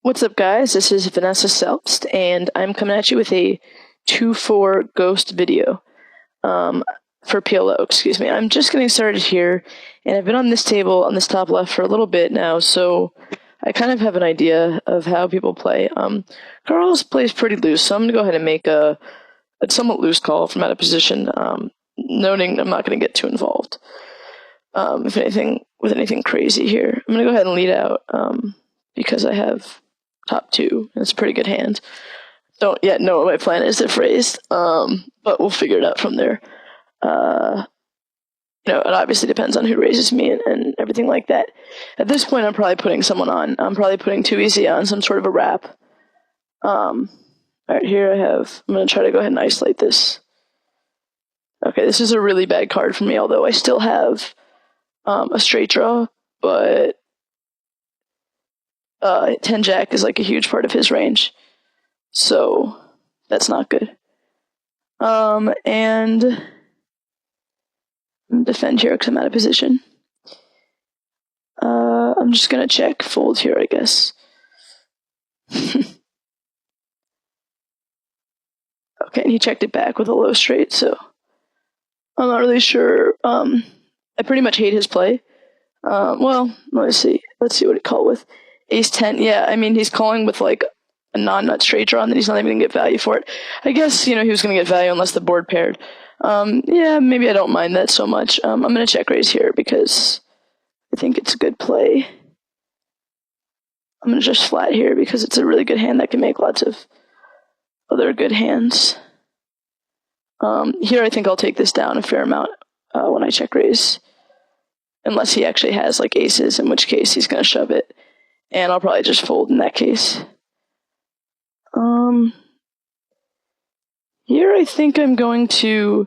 What's up, guys? This is Vanessa Selbst, and I'm coming at you with a 2-4 ghost video for PLO, excuse me. I'm just getting started here, and I've been on this table on this top left for a little bit now, so I kind of have an idea of how people play. Carlos plays pretty loose, so I'm going to go ahead and make a somewhat loose call from out of position, noting I'm not going to get too involved with anything crazy here. I'm going to go ahead and lead out because I have top 2, and it's a pretty good hand. Don't yet know what my plan is if raised, but we'll figure it out from there. It obviously depends on who raises me and everything like that. At this point, I'm probably putting someone on. I'm probably putting 2 easy on some sort of a wrap. Alright, here I'm going to try to go ahead and isolate this. Okay, this is a really bad card for me, although I still have a straight draw, but 10-jack is like a huge part of his range, so that's not good. And defend here because I'm out of position. I'm just gonna check fold here, I guess. Okay, and he checked it back with a low straight, so I'm not really sure. I pretty much hate his play. Well, let's see what he called with. Ace 10, yeah, I mean, he's calling with like a non-nut straight draw, and then he's not even going to get value for it. I guess, he was going to get value unless the board paired. Yeah, maybe I don't mind that so much. I'm going to check raise here because I think it's a good play. I'm going to just flat here because it's a really good hand that can make lots of other good hands. Here I think I'll take this down a fair amount when I check raise. Unless he actually has like aces, in which case he's going to shove it. And I'll probably just fold in that case. Here I think I'm going to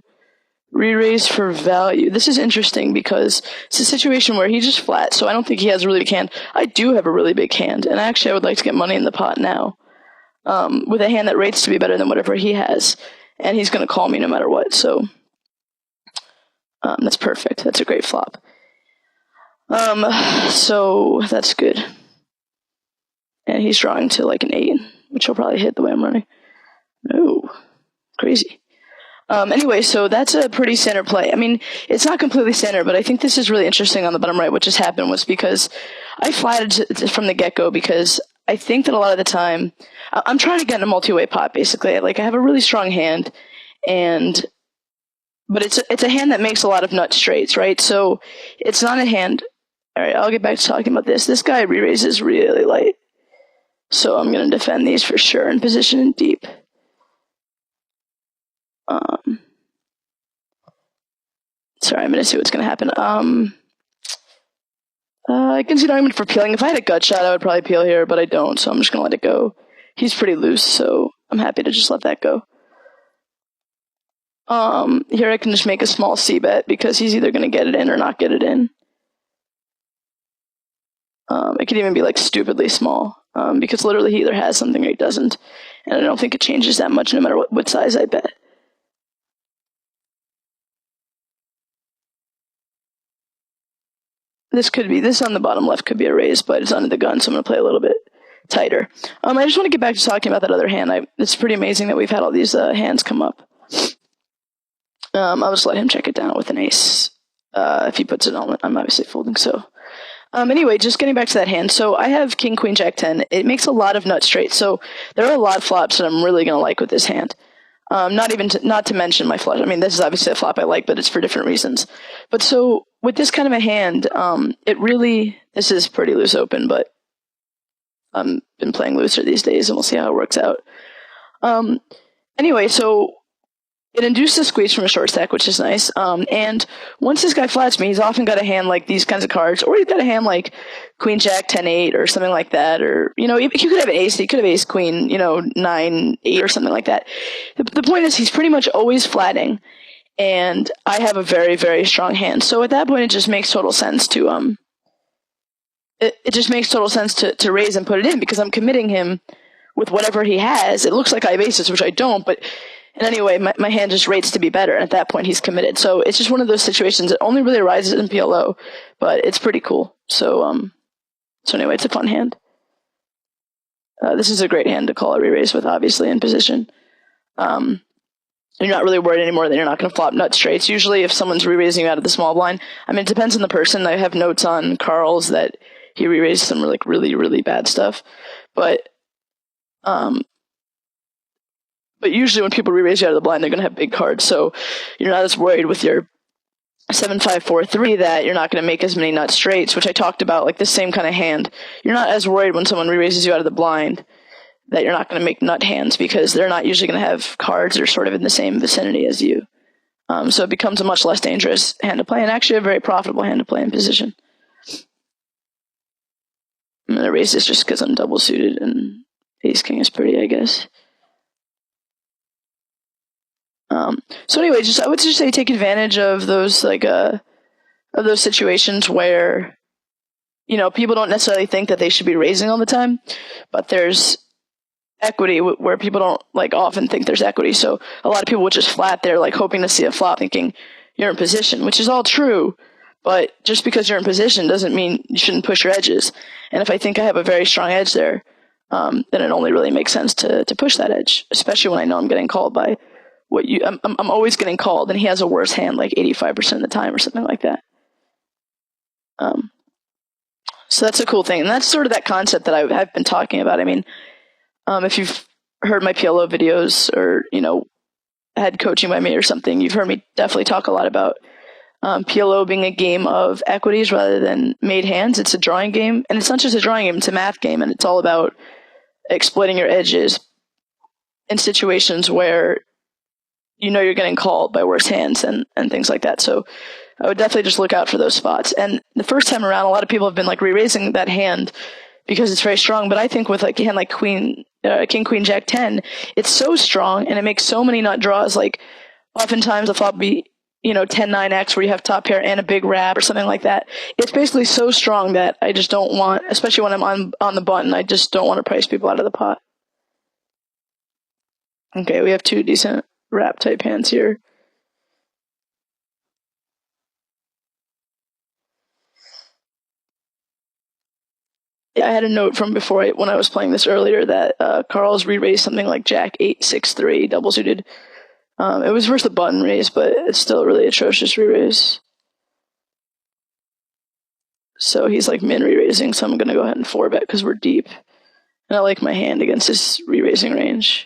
re-raise for value. This is interesting because it's a situation where he just flat, so I don't think he has a really big hand. I do have a really big hand, and actually I would like to get money in the pot now. With a hand that rates to be better than whatever he has. And he's going to call me no matter what, so that's perfect. That's a great flop. So that's good. And he's drawing to like an 8, which he'll probably hit the way I'm running. No, crazy. Anyway, so that's a pretty standard play. I mean, it's not completely standard, but I think this is really interesting on the bottom right. What just happened was because I flatted from the get-go because I think that a lot of the time, I'm trying to get in a multi-way pot, basically. Like, I have a really strong hand, but it's a hand that makes a lot of nut straights, right? So it's not a hand. All right, I'll get back to talking about this. This guy re-raises really light. So I'm going to defend these for sure in position and deep. Sorry, I'm going to see what's going to happen. I can see an argument for peeling. If I had a gut shot, I would probably peel here, but I don't, so I'm just going to let it go. He's pretty loose, so I'm happy to just let that go. Here I can just make a small C-bet because he's either going to get it in or not get it in. It could even be like stupidly small. Because literally he either has something or he doesn't. And I don't think it changes that much no matter what size I bet. This on the bottom left could be a raise, but it's under the gun, so I'm going to play a little bit tighter. I just want to get back to talking about that other hand. It's pretty amazing that we've had all these hands come up. I'll just let him check it down with an ace. If he puts it on, I'm obviously folding, so... Anyway, just getting back to that hand. So I have king, queen, jack, 10. It makes a lot of nut straights. So there are a lot of flops that I'm really going to like with this hand. Not to mention my flush. I mean, this is obviously a flop I like, but it's for different reasons. But so with this kind of a hand, this is pretty loose open, but I've been playing looser these days, and we'll see how it works out. Anyway, so it induces a squeeze from a short stack, which is nice. And once this guy flats me, he's often got a hand like these kinds of cards, or he's got a hand like queen, jack, 10, 8, or something like that. Or, he could have an ace, he could have ace, queen, 9, 8, or something like that. The point is, he's pretty much always flatting, and I have a very, very strong hand. So at that point, it just makes total sense to, to raise and put it in, because I'm committing him with whatever he has. It looks like I have aces, which I don't, but... And anyway, my hand just rates to be better, and at that point he's committed. So it's just one of those situations that only really arises in PLO, but it's pretty cool. So anyway, it's a fun hand. This is a great hand to call a re-raise with, obviously, in position. You're not really worried anymore that you're not going to flop nut straights. Usually if someone's re-raising you out of the small blind, I mean, it depends on the person. I have notes on Carl's that he re-raised some like really, really bad stuff. But usually when people re-raise you out of the blind, they're going to have big cards. So you're not as worried with your 7-5-4-3 that you're not going to make as many nut straights, which I talked about, like the same kind of hand. You're not as worried when someone re-raises you out of the blind that you're not going to make nut hands because they're not usually going to have cards that are sort of in the same vicinity as you. So it becomes a much less dangerous hand to play and actually a very profitable hand to play in position. I'm going to raise this just because I'm double suited and ace king is pretty, I guess. So anyway, I would just say take advantage of those situations where, people don't necessarily think that they should be raising all the time, but there's equity where people don't often think there's equity. So a lot of people would just flat there, hoping to see a flop, thinking you're in position, which is all true. But just because you're in position doesn't mean you shouldn't push your edges. And if I think I have a very strong edge there, then it only really makes sense to push that edge, especially when I know I'm getting called by I'm always getting called, and he has a worse hand 85% of the time or something like that. So that's a cool thing, and that's sort of that concept that I've been talking about. I mean, if you've heard my PLO videos or had coaching by me or something, you've heard me definitely talk a lot about PLO being a game of equities rather than made hands. It's a drawing game, and it's not just a drawing game; it's a math game, and it's all about exploiting your edges in situations where you're getting called by worse hands and things like that. So I would definitely just look out for those spots. And the first time around, a lot of people have been re-raising that hand because it's very strong. But I think with a hand like King, Queen, Jack, 10, it's so strong and it makes so many nut draws. Oftentimes the flop will be 10-9x where you have top pair and a big wrap or something like that. It's basically so strong that I just don't want, especially when I'm on the button, I just don't want to price people out of the pot. Okay, we have two decent wrap type hands here. Yeah, I had a note from before when I was playing this earlier that Carl's re-raised something like Jack 8-6-3 double suited. It was versus the button raise, but it's still a really atrocious re-raise. So he's min re-raising, so I'm going to go ahead and 4-bet because we're deep. And I like my hand against his re-raising range.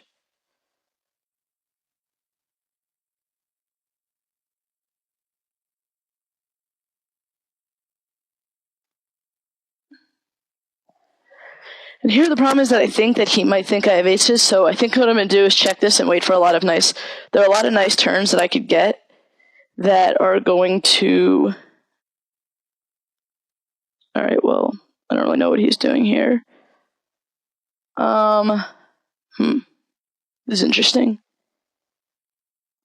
And here the problem is that I think that he might think I have aces, so I think what I'm going to do is check this and wait for there are a lot of nice turns that I could get that are going to... Alright, well, I don't really know what he's doing here. This is interesting.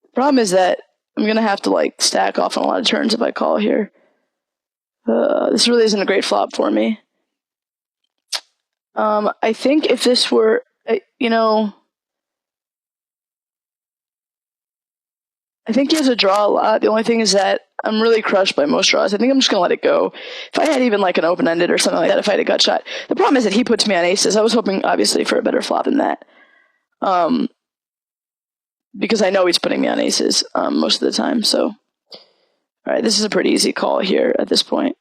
The problem is that I'm going to have to, stack off on a lot of turns if I call here. This really isn't a great flop for me. I think if this were, I think he has a draw a lot. The only thing is that I'm really crushed by most draws. I think I'm just going to let it go. If I had even an open-ended or something like that, if I had a gut shot. The problem is that he puts me on aces. I was hoping, obviously, for a better flop than that. Because I know he's putting me on aces most of the time. So, alright, this is a pretty easy call here at this point.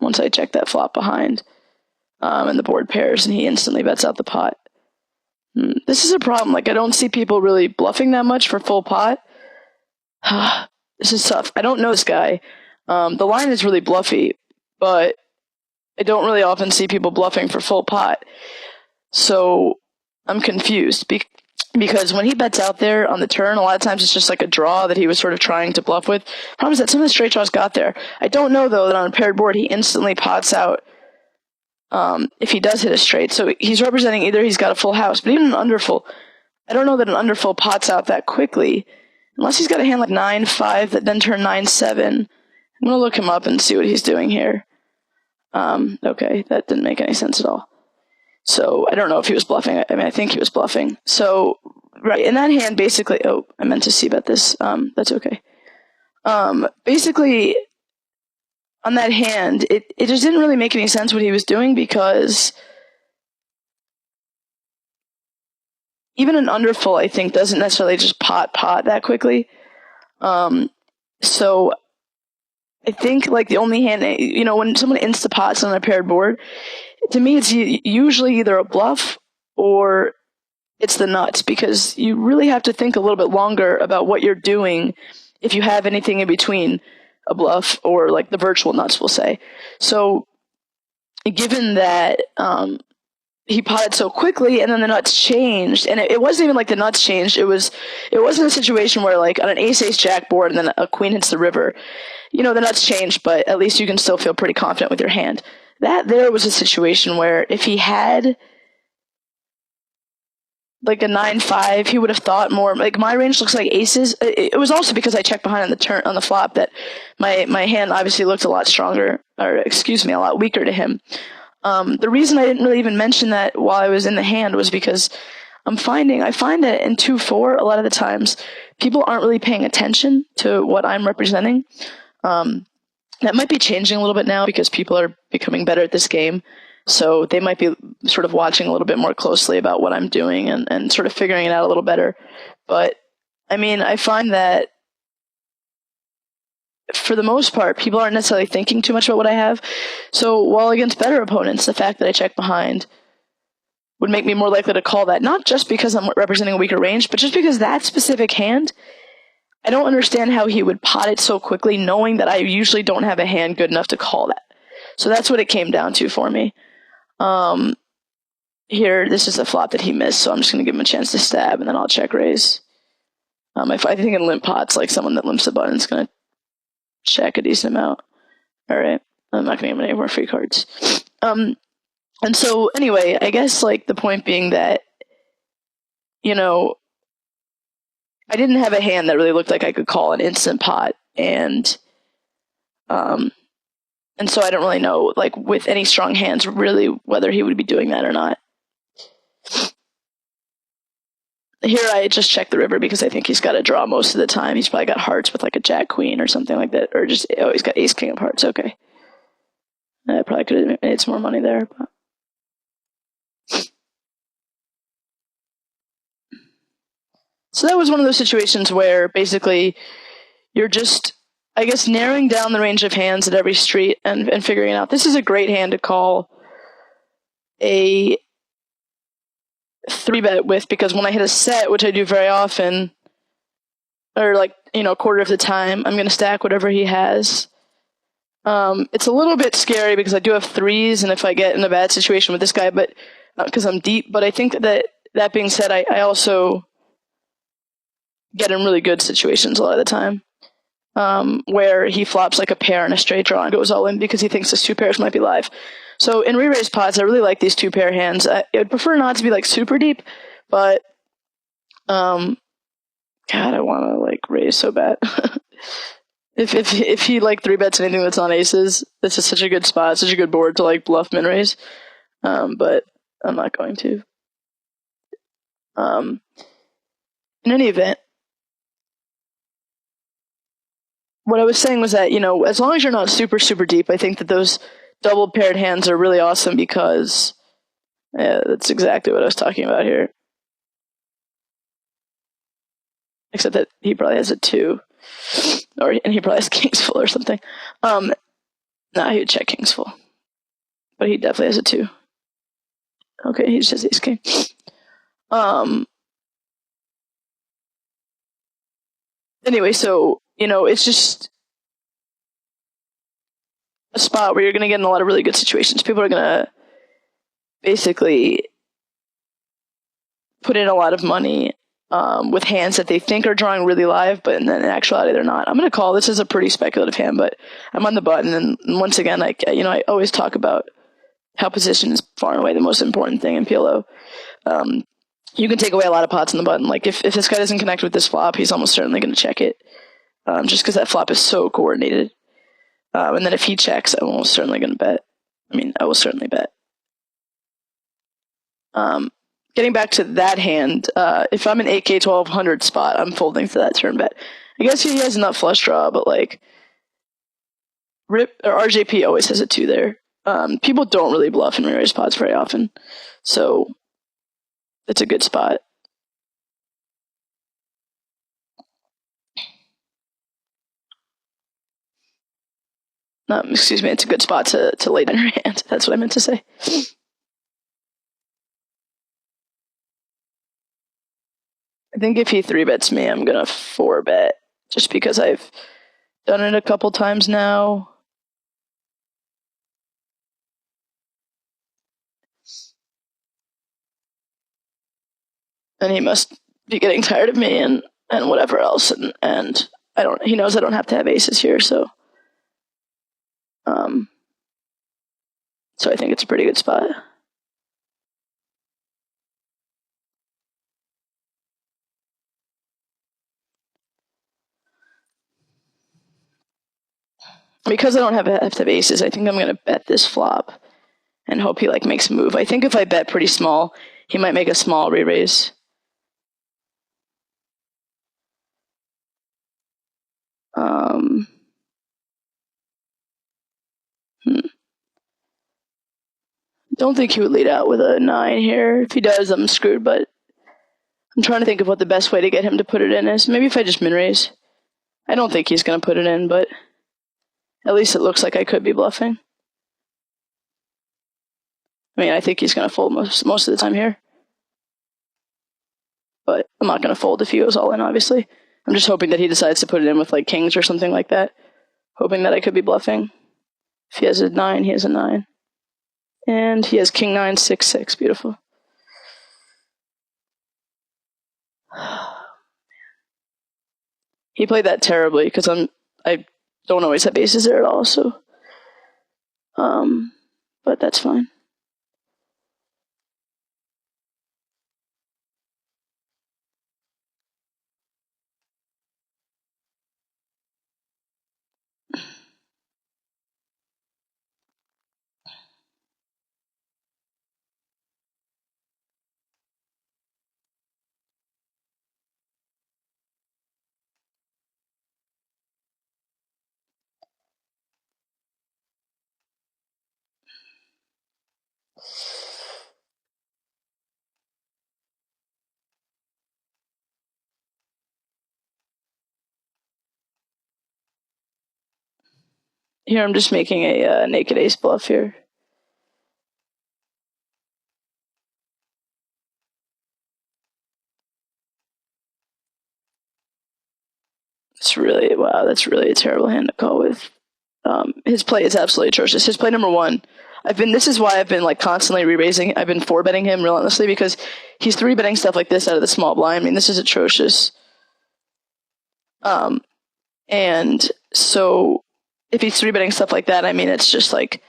Once I check that flop behind. And the board pairs, and he instantly bets out the pot. This is a problem. I don't see people really bluffing that much for full pot. This is tough. I don't know this guy. The line is really bluffy, but I don't really often see people bluffing for full pot. So I'm confused because when he bets out there on the turn, a lot of times it's just a draw that he was sort of trying to bluff with. The problem is that some of the straight draws got there. I don't know, though, that on a paired board he instantly pots out if he does hit a straight. So he's representing either he's got a full house, but even an underfull, I don't know that an underfull pots out that quickly, unless he's got a hand 9-5 that then turn 9-7. I'm going to look him up and see what he's doing here. Okay, that didn't make any sense at all. So I don't know if he was bluffing. I mean, I think he was bluffing. So, right, in that hand, basically, oh, I meant to c-bet this. That's okay. Basically, on that hand, it just didn't really make any sense what he was doing because even an underfull, I think, doesn't necessarily just pot that quickly. So I think like the only hand, when someone insta-pots on a paired board, to me it's usually either a bluff or it's the nuts, because you really have to think a little bit longer about what you're doing if you have anything in between a bluff or like the virtual nuts, we'll say. So given that he potted so quickly and then the nuts changed, and it wasn't even like the nuts changed, it wasn't a situation where like on an ace jack board and then a queen hits the river, the nuts changed, but at least you can still feel pretty confident with your hand. That there was a situation where if he had like a 9-5, he would have thought more. Like my range looks like aces. It was also because I checked behind on the flop that my hand obviously looked a lot stronger, or excuse me, a lot weaker to him. The reason I didn't really even mention that while I was in the hand was because I find that in 2-4 a lot of the times people aren't really paying attention to what I'm representing. That might be changing a little bit now because people are becoming better at this game. So they might be sort of watching a little bit more closely about what I'm doing and sort of figuring it out a little better. But, I mean, I find that for the most part, people aren't necessarily thinking too much about what I have. So while against better opponents, the fact that I check behind would make me more likely to call that, not just because I'm representing a weaker range, but just because that specific hand, I don't understand how he would pot it so quickly, knowing that I usually don't have a hand good enough to call that. So that's what it came down to for me. Here, this is a flop that he missed, so I'm just going to give him a chance to stab, and then I'll check raise. I think in limp pots, like someone that limps the button is going to check a decent amount. All right, I'm not going to give him any more free cards. And so, anyway, I guess like the point being that, I didn't have a hand that really looked like I could call an instant pot, and so I don't really know, like, with any strong hands, really, whether he would be doing that or not. Here I just checked the river because I think he's got a draw most of the time. He's probably got hearts with, like, a jack-queen or something like that. Or just, he's got ace-king of hearts. Okay. I probably could have made some more money there. But. So that was one of those situations where, basically, you're just, I guess, narrowing down the range of hands at every street and figuring out this is a great hand to call a 3-bet with, because when I hit a set, which I do very often, or like, a quarter of the time, I'm going to stack whatever he has. It's a little bit scary because I do have threes, and if I get in a bad situation with this guy, but because I'm deep, but I think that being said, I also get in really good situations a lot of the time. Where he flops like a pair and a straight draw and goes all in because he thinks his 2 pairs might be live. So in re-raise pots, I really like these 2-pair hands. I'd prefer not to be like super deep, but God, I want to like raise so bad. if he like 3-bets anything that's on aces, this is such a good spot, such a good board to like bluff min raise. But I'm not going to. In any event, what I was saying was that, as long as you're not super, super deep, I think that those double paired hands are really awesome because that's exactly what I was talking about here. Except that he probably has a 2. And he probably has kings full or something. He would check kings full. But he definitely has a 2. Okay, he just has ace king. Anyway, so, it's just a spot where you're going to get in a lot of really good situations. People are going to basically put in a lot of money with hands that they think are drawing really live, but then in actuality they're not. I'm going to call. This is a pretty speculative hand, but I'm on the button, and once again, I always talk about how position is far and away the most important thing in PLO. You can take away a lot of pots on the button. Like, if this guy doesn't connect with this flop, he's almost certainly going to check it, just because that flop is so coordinated. And then if he checks, I'm almost certainly going to bet. I will certainly bet. Getting back to that hand, if I'm an 8K 1200 spot, I'm folding to that turn bet. I guess he has nut flush draw, but like, RJP always has a 2 there. People don't really bluff in re-raise pots very often, so it's a good spot. Excuse me, it's a good spot to lay down your hand. That's what I meant to say. I think if he 3-bets me, I'm gonna 4-bet, just because I've done it a couple times now. And he must be getting tired of me and whatever else, and he knows I don't have to have aces here, so I think it's a pretty good spot. Because I don't have to have aces, I think I'm gonna bet this flop and hope he like makes a move. I think if I bet pretty small, he might make a small re-raise. Don't think he would lead out with a 9 here. If he does, I'm screwed, but I'm trying to think of what the best way to get him to put it in is. Maybe if I just min-raise. I don't think he's going to put it in, but at least it looks like I could be bluffing. I mean, I think he's going to fold most of the time here. But I'm not going to fold if he goes all in, obviously. I'm just hoping that he decides to put it in with like kings or something like that. Hoping that I could be bluffing. If he has a 9, he has a 9. And he has king 9, 6, 6. Beautiful. He played that terribly because I don't always have aces there at all, so but that's fine. Here I'm just making a naked ace bluff here. That's really a terrible hand to call with. His play is absolutely atrocious. His play number 1, this is why I've been like constantly re-raising. I've been 4-betting him relentlessly because he's 3-betting stuff like this out of the small blind. I mean, this is atrocious. And so if he's 3-betting stuff like that, I mean, it's just like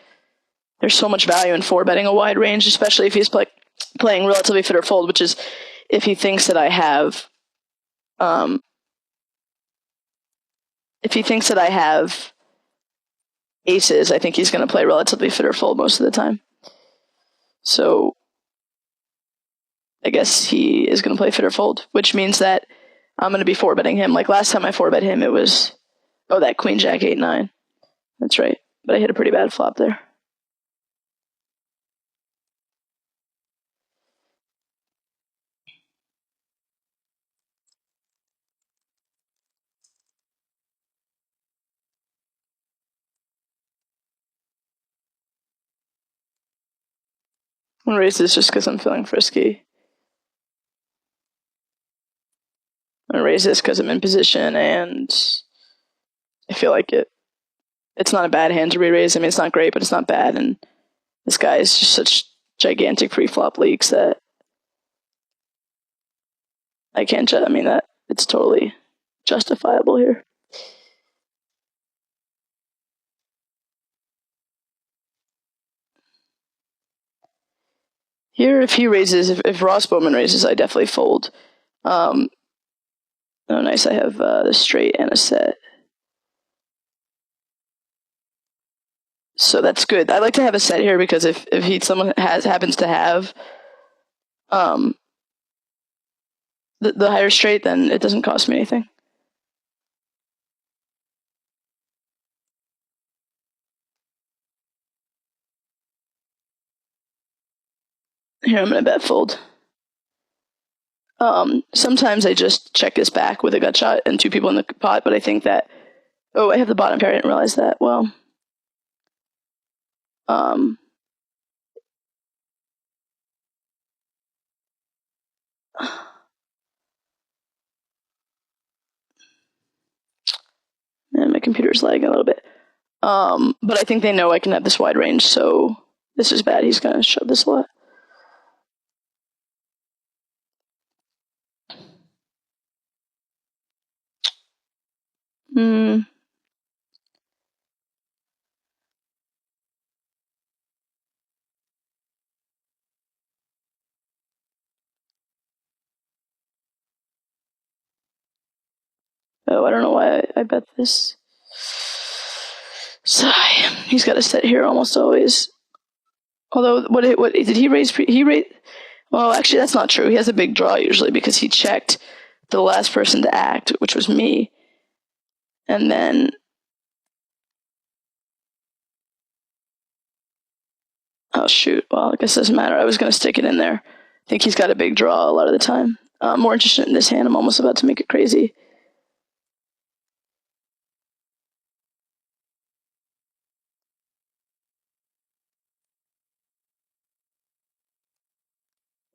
there's so much value in 4-betting a wide range, especially if he's playing relatively fit or fold, which is if he thinks that I have aces, I think he's going to play relatively fit or fold most of the time. So I guess he is going to play fit or fold, which means that I'm going to be 4-betting him. Like last time I 4-bet him, it was, that queen jack 8, 9. That's right. But I hit a pretty bad flop there. I'm going to raise this just because I'm feeling frisky. I'm going to raise this because I'm in position and I feel like it's not a bad hand to re-raise. I mean, it's not great, but it's not bad. And this guy is just such gigantic pre-flop leaks that I can't, that it's totally justifiable here. Here, if he raises, if Ross Bowman raises, I definitely fold. Oh, nice, I have the straight and a set. So that's good. I like to have a set here because if someone happens to have the higher straight, then it doesn't cost me anything. Here, I'm going to bet fold. Sometimes I just check this back with a gut shot and 2 people in the pot, but I think that, I have the bottom pair, I didn't realize that. Well, And my computer's lagging a little bit. But I think they know I can have this wide range, so this is bad. He's gonna shove this a lot. Oh, I don't know why I bet this. Sigh. He's got to sit here almost always. Although, what did he raise? Well, actually, that's not true. He has a big draw usually because he checked the last person to act, which was me. And then... Oh, shoot. Well, I guess it doesn't matter. I was going to stick it in there. I think he's got a big draw a lot of the time. I'm more interested in this hand. I'm almost about to make it crazy.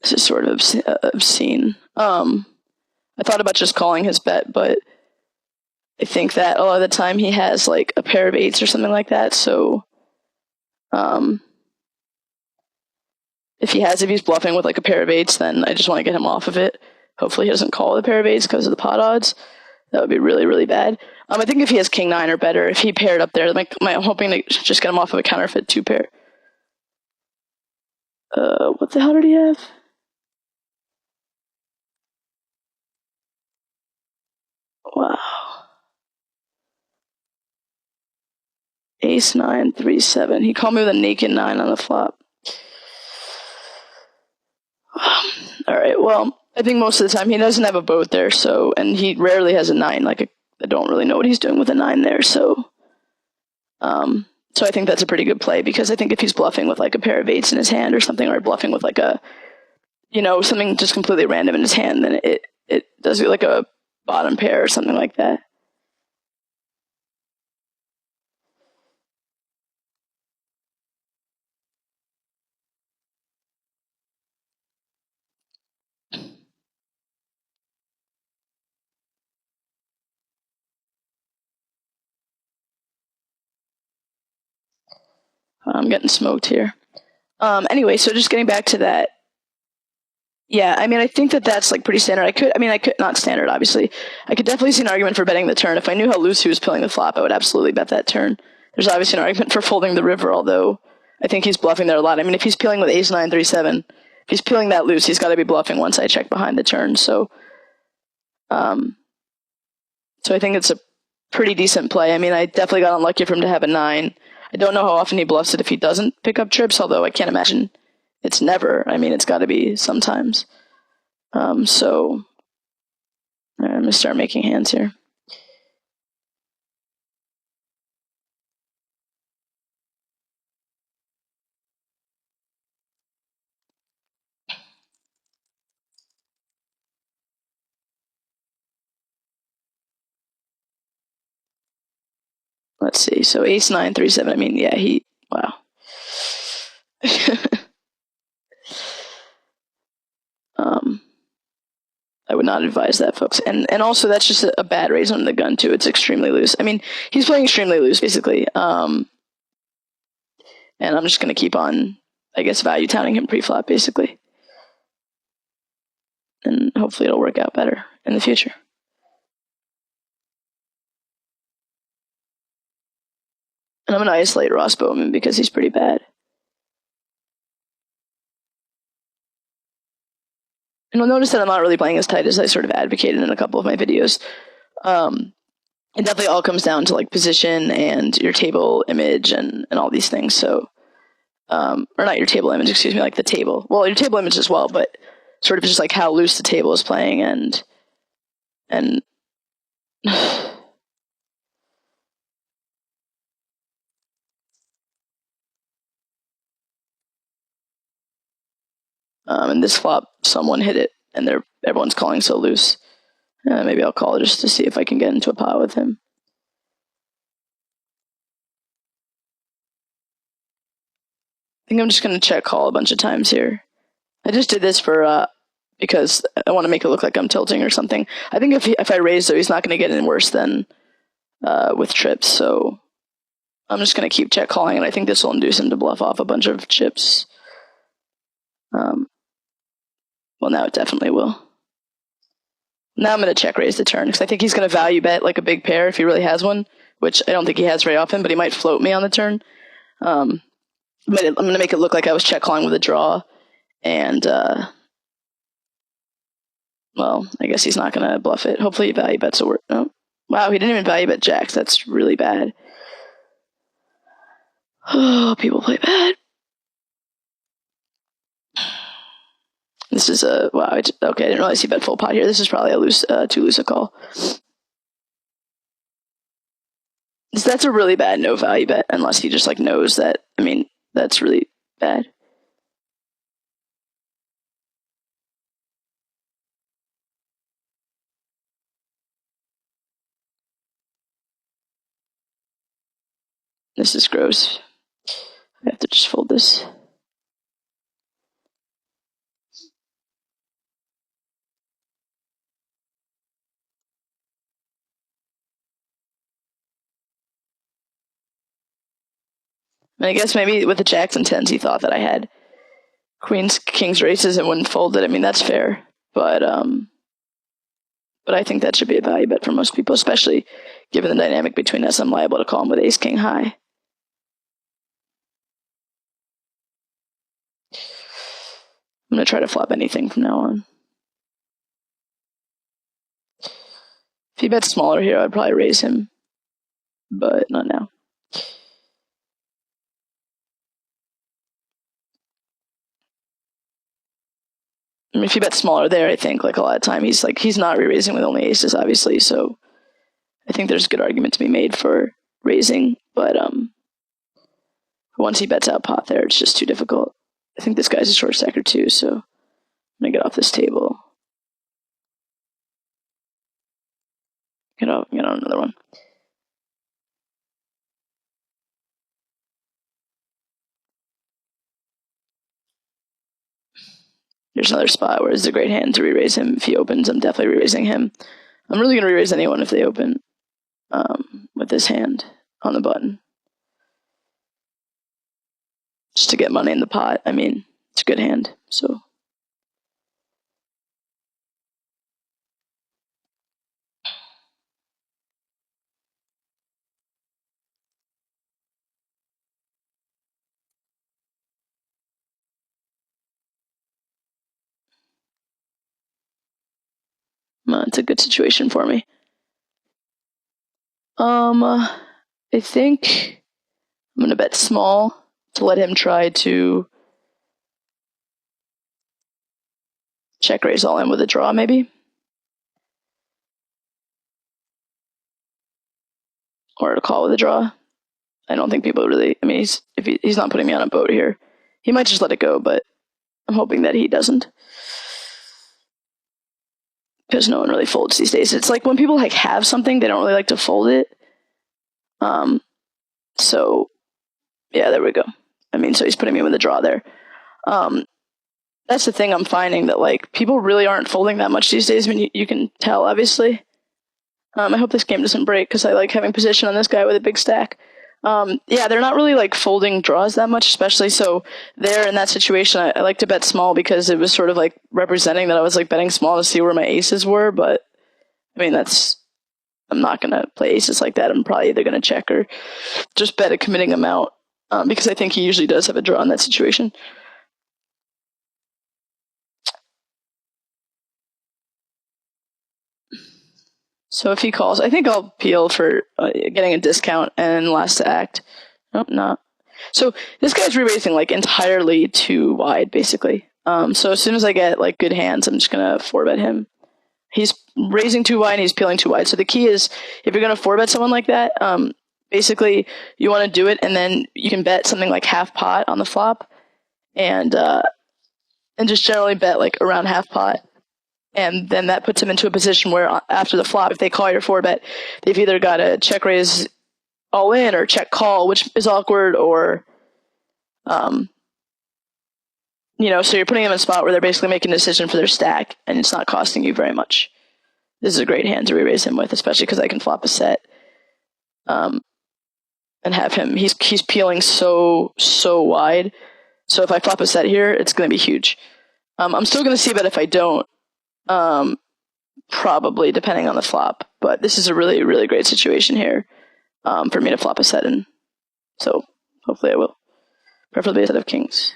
This is sort of obscene. I thought about just calling his bet, but I think that a lot of the time he has like a pair of eights or something like that, so if he's bluffing with like a pair of eights, then I just want to get him off of it. Hopefully he doesn't call with a pair of eights because of the pot odds. That would be really, really bad. I think if he has king nine or better, if he paired up there, I'm hoping to just get him off of a counterfeit two pair. What the hell did he have? Wow. Ace 9, 3, 7. He called me with a naked 9 on the flop. Alright, well, I think most of the time he doesn't have a boat there, so, and he rarely has a 9. I don't really know what he's doing with a 9 there, so I think that's a pretty good play, because I think if he's bluffing with like a pair of eights in his hand or something, or bluffing with like a, something just completely random in his hand, then it does like a bottom pair or something like that. I'm getting smoked here. Anyway, so just getting back to that. Yeah, I think that's like pretty standard. I could not standard, obviously. I could definitely see an argument for betting the turn. If I knew how loose he was playing the flop, I would absolutely bet that turn. There's obviously an argument for folding the river, although I think he's bluffing there a lot. If he's peeling with ace 9, 3, 7, if he's peeling that loose, he's got to be bluffing once I check behind the turn. So I think it's a pretty decent play. I definitely got unlucky for him to have a 9. I don't know how often he bluffs it if he doesn't pick up trips, although I can't imagine it's never. It's got to be sometimes. So I'm going to start making hands here. Let's see. So ace 9, 3, 7. Yeah, wow. I would not advise that, folks. And also, that's just a bad raise on the gun, too. It's extremely loose. He's playing extremely loose, basically. And I'm just going to keep on, I guess, value towning him pre-flop, basically. And hopefully it'll work out better in the future. And I'm going to isolate Ross Bowman because he's pretty bad. And you'll notice that I'm not really playing as tight as I sort of advocated in a couple of my videos. It definitely all comes down to like position and your table image and all these things. So, or not your table image, excuse me, like the table. Well, your table image as well, but sort of just like how loose the table is playing and and this flop, someone hit it, and everyone's calling so loose. Maybe I'll call just to see if I can get into a pot with him. think I'm just going to check call a bunch of times here. I just did this for because I want to make it look like I'm tilting or something. I think if I raise, though, he's not going to get any worse than with trips, so I'm just going to keep check calling, and I think this will induce him to bluff off a bunch of chips. Well, now it definitely will. Now I'm going to check raise the turn, because I think he's going to value bet like a big pair if he really has one, which I don't think he has very often, but he might float me on the turn. But I'm going to make it look like I was check calling with a draw, and well, I guess he's not going to bluff it. Hopefully he value bets a word. Oh, wow, he didn't even value bet jacks. That's really bad. Oh, people play bad. This is a wow. Okay, I didn't realize he bet full pot here. This is probably a too loose a call. That's a really bad no value bet, unless he just like knows that. I mean, that's really bad. This is gross. I have to just fold this. And I guess maybe with the jacks and tens, he thought that I had queens, kings, races, and wouldn't fold it. I mean, that's fair, but I think that should be a value bet for most people, especially given the dynamic between us. I'm liable to call him with ace king high. I'm going to try to flop anything from now on. If he bets smaller here, I'd probably raise him, but not now. I mean, if he bets smaller there, I think like a lot of time he's not re-raising with only aces, obviously. So I think there's a good argument to be made for raising, but once he bets out pot there, it's just too difficult. I think this guy's a short stacker too, so I'm gonna get off this table. Get on another one. There's another spot where it's a great hand to re-raise him. If he opens, I'm definitely re-raising him. I'm really gonna re-raise anyone if they open with this hand on the button. Just to get money in the pot. I mean, it's a good hand, so. It's a good situation for me. I think I'm gonna bet small to let him try to check raise all in with a draw, maybe. Or to call with a draw. I don't think people really, I mean, he's not putting me on a boat here. He might just let it go, but I'm hoping that he doesn't. Because no one really folds these days. It's like when people like have something, they don't really like to fold it. So yeah, there we go. I mean, so he's putting me with a draw there. That's the thing I'm finding, that like people really aren't folding that much these days. I mean, you can tell, obviously. I hope this game doesn't break, because I like having position on this guy with a big stack. Yeah, they're not really like folding draws that much, especially so there in that situation. I like to bet small because it was sort of like representing that I was like betting small to see where my aces were. But I mean, I'm not gonna play aces like that. I'm probably either gonna check or just bet a committing amount, because I think he usually does have a draw in that situation. So if he calls, I think I'll peel for getting a discount and last to act. Nope, not. So this guy's re-raising like entirely too wide, basically. So as soon as I get like good hands, I'm just gonna 4-bet him. He's raising too wide and he's peeling too wide. So the key is, if you're gonna 4-bet someone like that, basically you want to do it, and then you can bet something like half pot on the flop, and just generally bet like around half pot. And then that puts them into a position where after the flop, if they call your 4-bet, they've either got to check raise all in or check call, which is awkward, or you know, so you're putting them in a spot where they're basically making a decision for their stack, and it's not costing you very much. This is a great hand to re-raise him with, especially because I can flop a set, and have him. He's peeling so wide. So if I flop a set here, it's going to be huge. I'm still going to see bet if I don't, probably, depending on the flop. But this is a really, really great situation here for me to flop a set in. So hopefully I will. Preferably a set of kings.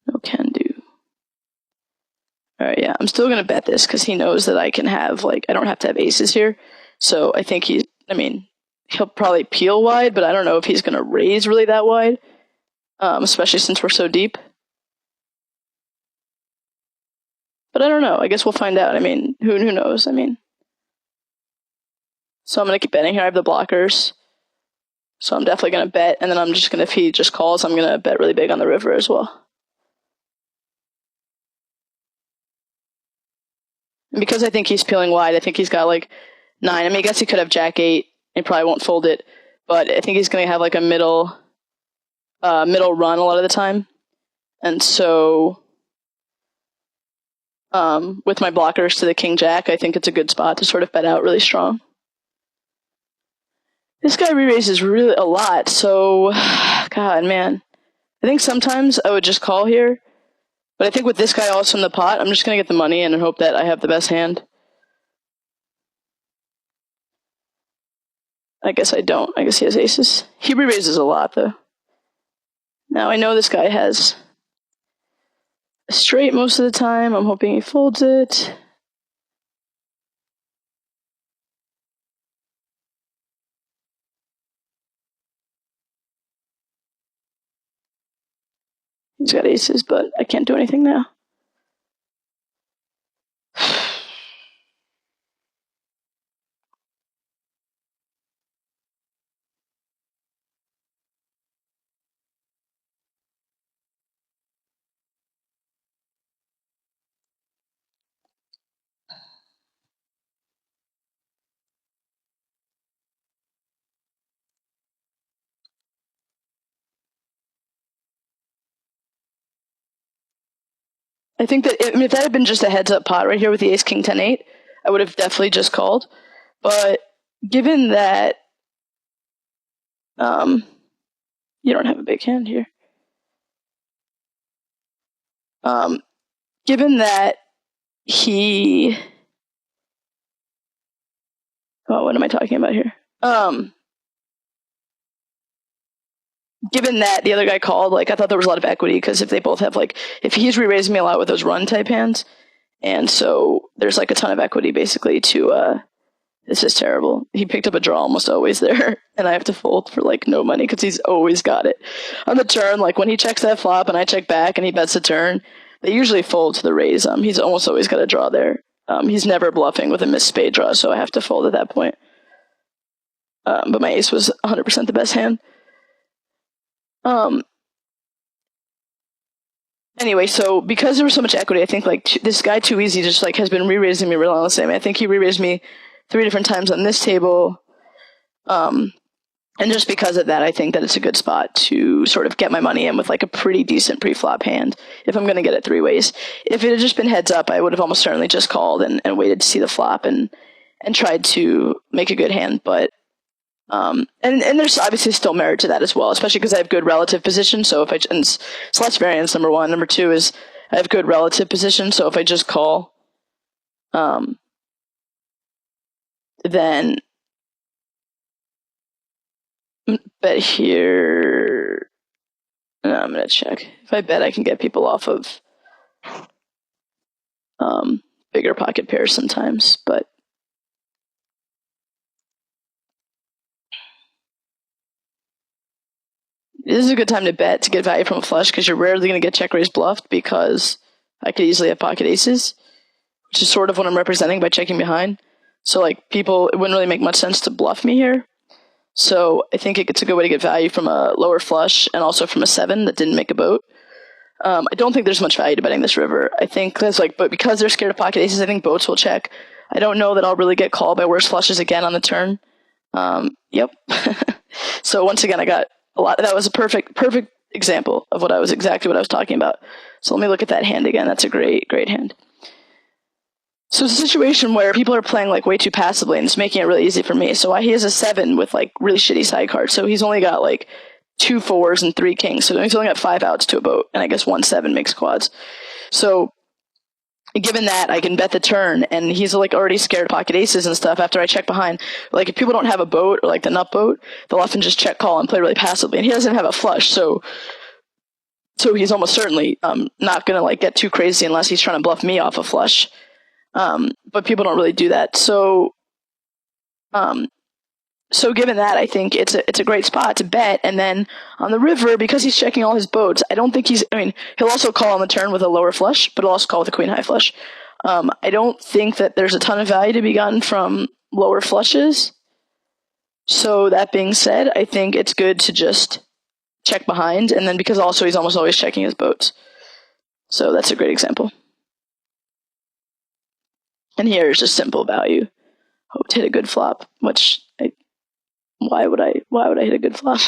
No can do. Alright, yeah, I'm still going to bet this because he knows that I can have, like, I don't have to have aces here. So I think he'll probably peel wide, but I don't know if he's going to raise really that wide, especially since we're so deep. But I don't know. I guess we'll find out. I mean, who knows? I mean, so I'm going to keep betting here. I have the blockers. So I'm definitely going to bet, and then I'm just going to, if he just calls, I'm going to bet really big on the river as well. And because I think he's peeling wide, I think he's got like 9. I mean, I guess he could have jack 8. He probably won't fold it, but I think he's going to have like a middle run a lot of the time. And so with my blockers to the king jack, I think it's a good spot to sort of bet out really strong. This guy re-raises really a lot, so God, man. I think sometimes I would just call here, but I think with this guy also in the pot, I'm just going to get the money in and hope that I have the best hand. I guess I don't. I guess he has aces. He re-raises a lot, though. Now, I know this guy has a straight most of the time. I'm hoping he folds it. He's got aces, but I can't do anything now. I think that if that had been just a heads-up pot right here with the ace, king, 10, 8, I would have definitely just called. But given that you don't have a big hand here. Given that he... Oh, what am I talking about here? Given that the other guy called, like, I thought there was a lot of equity, because if they both have, like, if he's re-raising me a lot with those run-type hands, and so there's, like, a ton of equity, basically, to, this is terrible. He picked up a draw almost always there, and I have to fold for, like, no money, because he's always got it. On the turn, like, when he checks that flop, and I check back, and he bets the turn, they usually fold to the raise. He's almost always got a draw there. He's never bluffing with a missed spade draw, so I have to fold at that point. But my ace was 100% the best hand. Anyway, so because there was so much equity, I think like this guy Too Easy just like has been re-raising me relentlessly. I mean, I think he re-raised me 3 different times on this table. And just because of that, I think that it's a good spot to sort of get my money in with like a pretty decent pre-flop hand if I'm going to get it 3 ways. If it had just been heads up, I would have almost certainly just called and waited to see the flop and tried to make a good hand. But and there's obviously still merit to that as well, especially because I have good relative position. So if it's less variance, number 1. Number 2 is I have good relative position. So if I just call, then bet here. No, I'm going to check. If I bet, I can get people off of bigger pocket pairs sometimes, but this is a good time to bet to get value from a flush because you're rarely going to get check raise bluffed because I could easily have pocket aces, which is sort of what I'm representing by checking behind. So like people, it wouldn't really make much sense to bluff me here. So I think it's a good way to get value from a lower flush and also from a 7 that didn't make a boat. I don't think there's much value to betting this river. I think there's but because they're scared of pocket aces, I think boats will check. I don't know that I'll really get called by worse flushes again on the turn. Yep. So once again, I got a lot. That was a perfect example of exactly what I was talking about. So let me look at that hand again. That's a great hand. So it's a situation where people are playing way too passively, and it's making it really easy for me. So he has a 7 with really shitty side cards. So he's only got 2 4s and 3 kings. So he's only got 5 outs to a boat, and I guess 1 7 makes quads. So given that, I can bet the turn, and he's already scared of pocket aces and stuff after I check behind. If people don't have a boat or the nut boat, they'll often just check call and play really passively. And he doesn't have a flush, so he's almost certainly not gonna get too crazy unless he's trying to bluff me off a flush. But people don't really do that. So given that, I think it's a great spot to bet. And then on the river, because he's checking all his boats, I don't think he'll also call on the turn with a lower flush, but he'll also call with a queen high flush. I don't think that there's a ton of value to be gotten from lower flushes. So that being said, I think it's good to just check behind. And then because also he's almost always checking his boats. So that's a great example. And here is just simple value. Hope to hit a good flop, which why would I hit a good flop?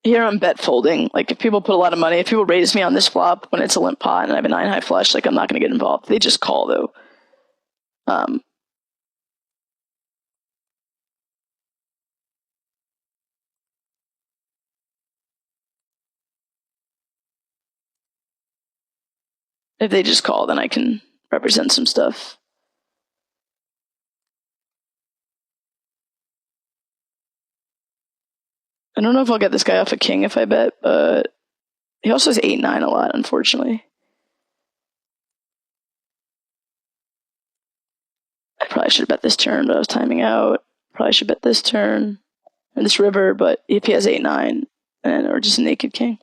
Here I'm bet folding. If people put a lot of money, if people raise me on this flop when it's a limp pot and I have a 9 high flush, I'm not going to get involved. They just call though. If they just call, then I can represent some stuff. I don't know if I'll get this guy off a king if I bet, but he also has 8-9 a lot, unfortunately. I probably should have bet this turn, but I was timing out. Probably should bet this turn and this river, but if he has 8-9 or just a naked king,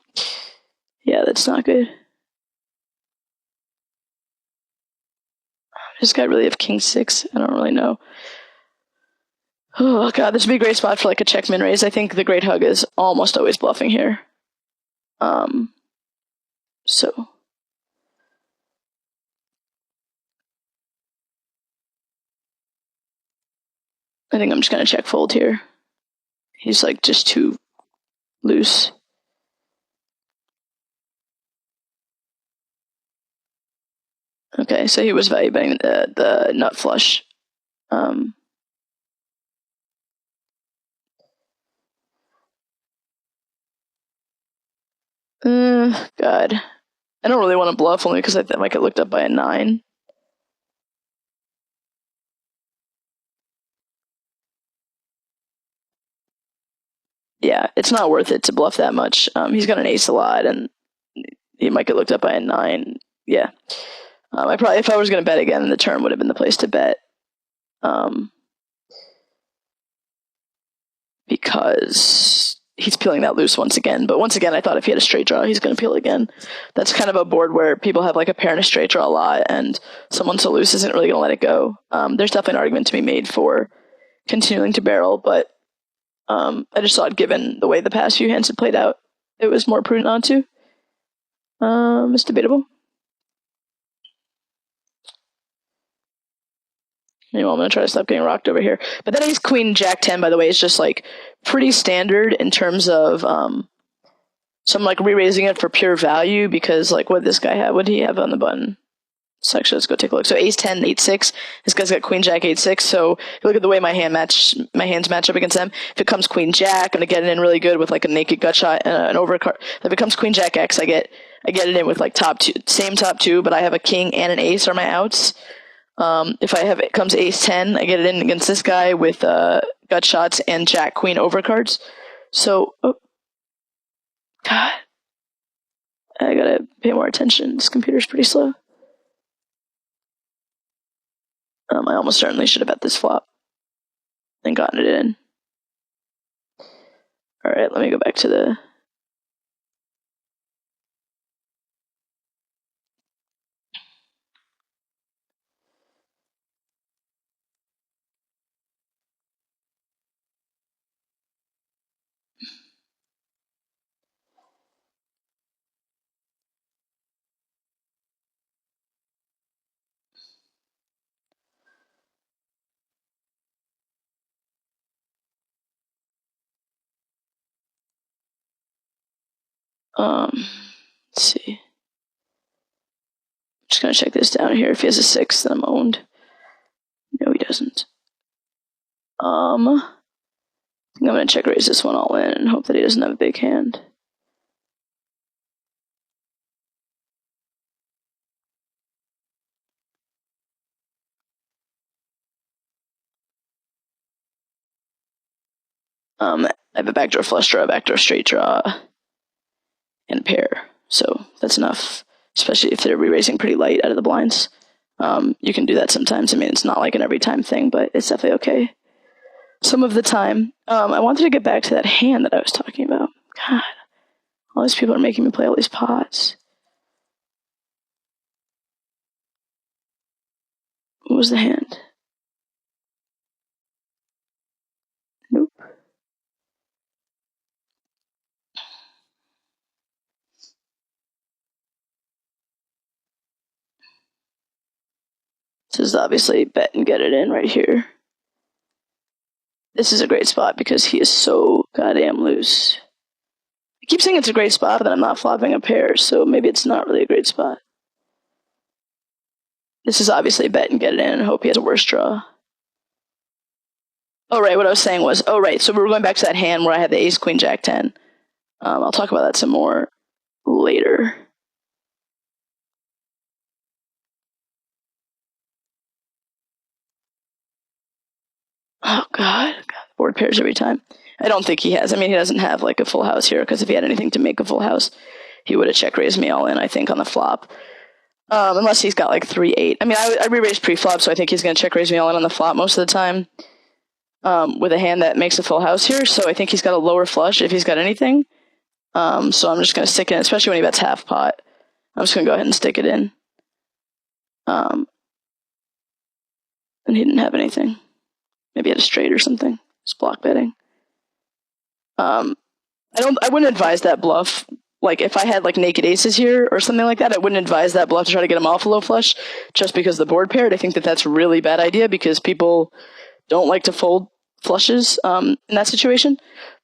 yeah, that's not good. Does this guy really have king 6? I don't really know. Oh god, this would be a great spot for a check min raise. I think the great hug is almost always bluffing here. So I think I'm just gonna check fold here. He's just too loose. Okay, so he was value betting the nut flush. God. I don't really want to bluff only because I might get looked up by a 9. Yeah, it's not worth it to bluff that much. He's got an ace a lot, and he might get looked up by a 9. Yeah. If I was going to bet again, the turn would have been the place to bet. Because he's peeling that loose once again. But once again, I thought if he had a straight draw, he's going to peel again. That's kind of a board where people have a pair and a straight draw a lot, and someone so loose isn't really going to let it go. There's definitely an argument to be made for continuing to barrel, but I just thought given the way the past few hands had played out, it was more prudent not to. It's debatable. Anyway, I'm going to try to stop getting rocked over here. But that ace queen jack 10, by the way, is just pretty standard in terms of so I'm re-raising it for pure value because what did this guy have? What did he have on the button? So actually, let's go take a look. So ace 10, 8-6. This guy's got queen jack 8-6. So if you look at the way my hands match up against them. If it comes queen jack, I'm gonna get it in really good with a naked gut shot and an overcard. If it becomes queen jack X, I get it in with top two, but I have a king and an ace are my outs. If it comes ace 10, I get it in against this guy with gut shots and jack queen overcards. So, God, I gotta pay more attention. This computer's pretty slow. I almost certainly should have bet this flop and gotten it in. All right, let me go back to the Let's see. Just gonna check this down here. If he has a 6, then I'm owned. No, he doesn't. I think I'm gonna check raise this one all in and hope that he doesn't have a big hand. I have a backdoor flush draw, a backdoor straight draw, and a pair. So that's enough, especially if they're re-raising pretty light out of the blinds. You can do that sometimes. I mean, it's not like an every time thing, but it's definitely okay. Some of the time. I wanted to get back to that hand that I was talking about. God, all these people are making me play all these pots. What was the hand? Nope. This is obviously bet and get it in right here. This is a great spot because he is so goddamn loose. I keep saying it's a great spot, but I'm not flopping a pair, so maybe it's not really a great spot. This is obviously bet and get it in and hope he has a worse draw. Oh, right, what I was saying was, oh, right, so we were going back to that hand where I had the ace, queen, jack, 10. I'll talk about that some more later. Oh, God, board pairs every time. I don't think he has. I mean, he doesn't have, like, a full house here, because if he had anything to make a full house, he would have check-raised me all in, I think, on the flop. Unless he's got, like, 3-8. I mean, I re-raised pre-flop, so I think he's going to check-raise me all in on the flop most of the time. With a hand that makes a full house here, so I think he's got a lower flush if he's got anything. So I'm just going to stick it in, especially when he bets half pot. I'm just going to go ahead and stick it in. And he didn't have anything. Maybe he had a straight or something. Just block betting. I wouldn't advise that bluff. Like, if I had, like, naked aces here or something like that, I wouldn't advise that bluff to try to get him off a low flush just because the board paired. I think that that's a really bad idea because people don't like to fold flushes in that situation.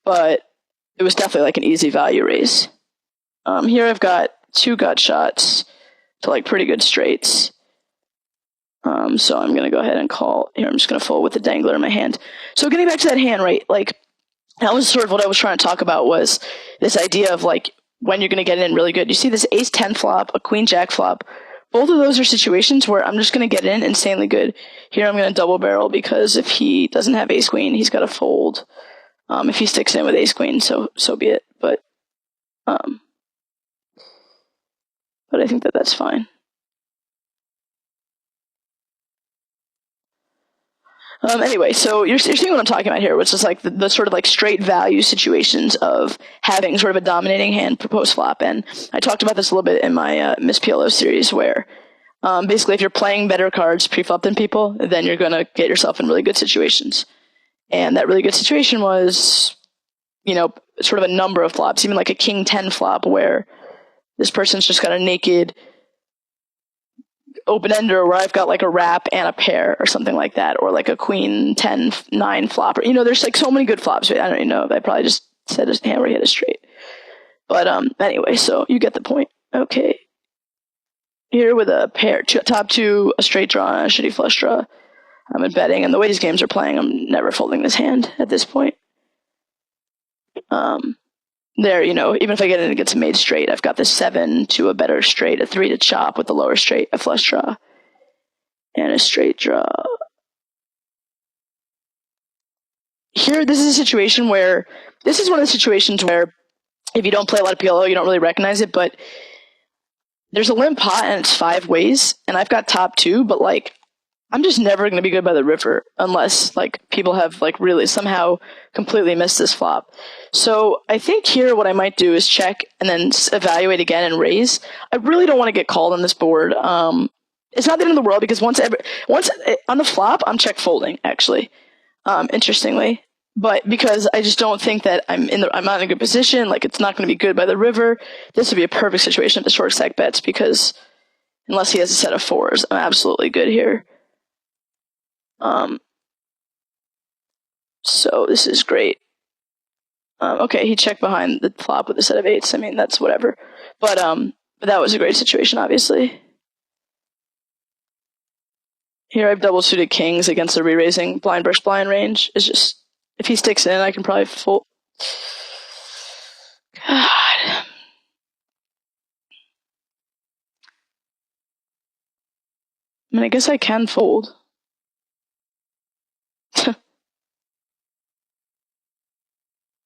But it was definitely, like, an easy value raise. Here I've got 2 gut shots to, like, pretty good straights. So I'm going to go ahead and call. Here, I'm just going to fold with the dangler in my hand. So getting back to that hand, right, like, that was sort of what I was trying to talk about was this idea of, like, when you're going to get in really good. You see this ace-10 flop, a queen-jack flop. Both of those are situations where I'm just going to get in insanely good. Here I'm going to double barrel because if he doesn't have ace-queen, he's got to fold. If he sticks in with ace-queen, so be it. But I think that that's fine. Anyway, so you're seeing what I'm talking about here, which is like the sort of like straight value situations of having sort of a dominating hand post flop. And I talked about this a little bit in my Miss PLO series where basically if you're playing better cards pre-flop than people, then you're going to get yourself in really good situations. And that really good situation was, you know, sort of a number of flops, even like a king 10 flop where this person's just got a naked open-ender where I've got like a wrap and a pair or something like that, or like a queen 10-9 flop. Or, you know, there's like so many good flops. I don't even know. I probably just said his hand where he had a straight. But anyway, so you get the point. Okay. Here with a pair, top 2, a straight draw, and a shitty flush draw. I'm in betting, and the way these games are playing, I'm never folding this hand at this point. There, you know, even if I get in and gets a made straight, I've got the 7 to a better straight, a 3 to chop with the lower straight, a flush draw, and a straight draw. Here, this is a situation where, this is one of the situations where if you don't play a lot of PLO, you don't really recognize it, but there's a limp pot and it's 5 ways, and I've got top 2, but like, I'm just never going to be good by the river unless like people have like really somehow completely missed this flop. So I think here what I might do is check and then evaluate again and raise. I really don't want to get called on this board. It's not the end of the world because once on the flop, I'm check folding actually, interestingly. But because I just don't think that I'm not in a good position, like it's not going to be good by the river. This would be a perfect situation if the short stack bets because unless he has a set of 4s, I'm absolutely good here. So this is great. Okay, he checked behind the flop with a set of eights. I mean, that's whatever. But that was a great situation, obviously. Here I have double suited kings against a re-raising blind versus blind range. It's just, if he sticks in, I can probably fold. God. I mean, I guess I can fold.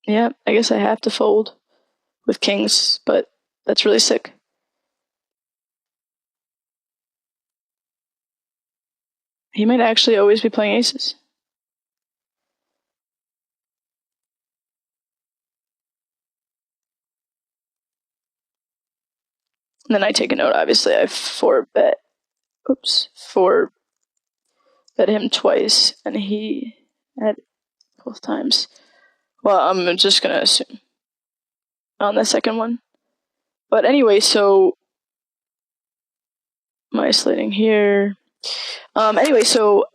Yeah, I guess I have to fold with kings, but that's really sick. He might actually always be playing aces. And then I take a note, obviously. I 4-bet. Oops. 4-bet him twice, and he had both times. Well, I'm just gonna assume on the second one. But anyway, so am I isolating here? Anyway, so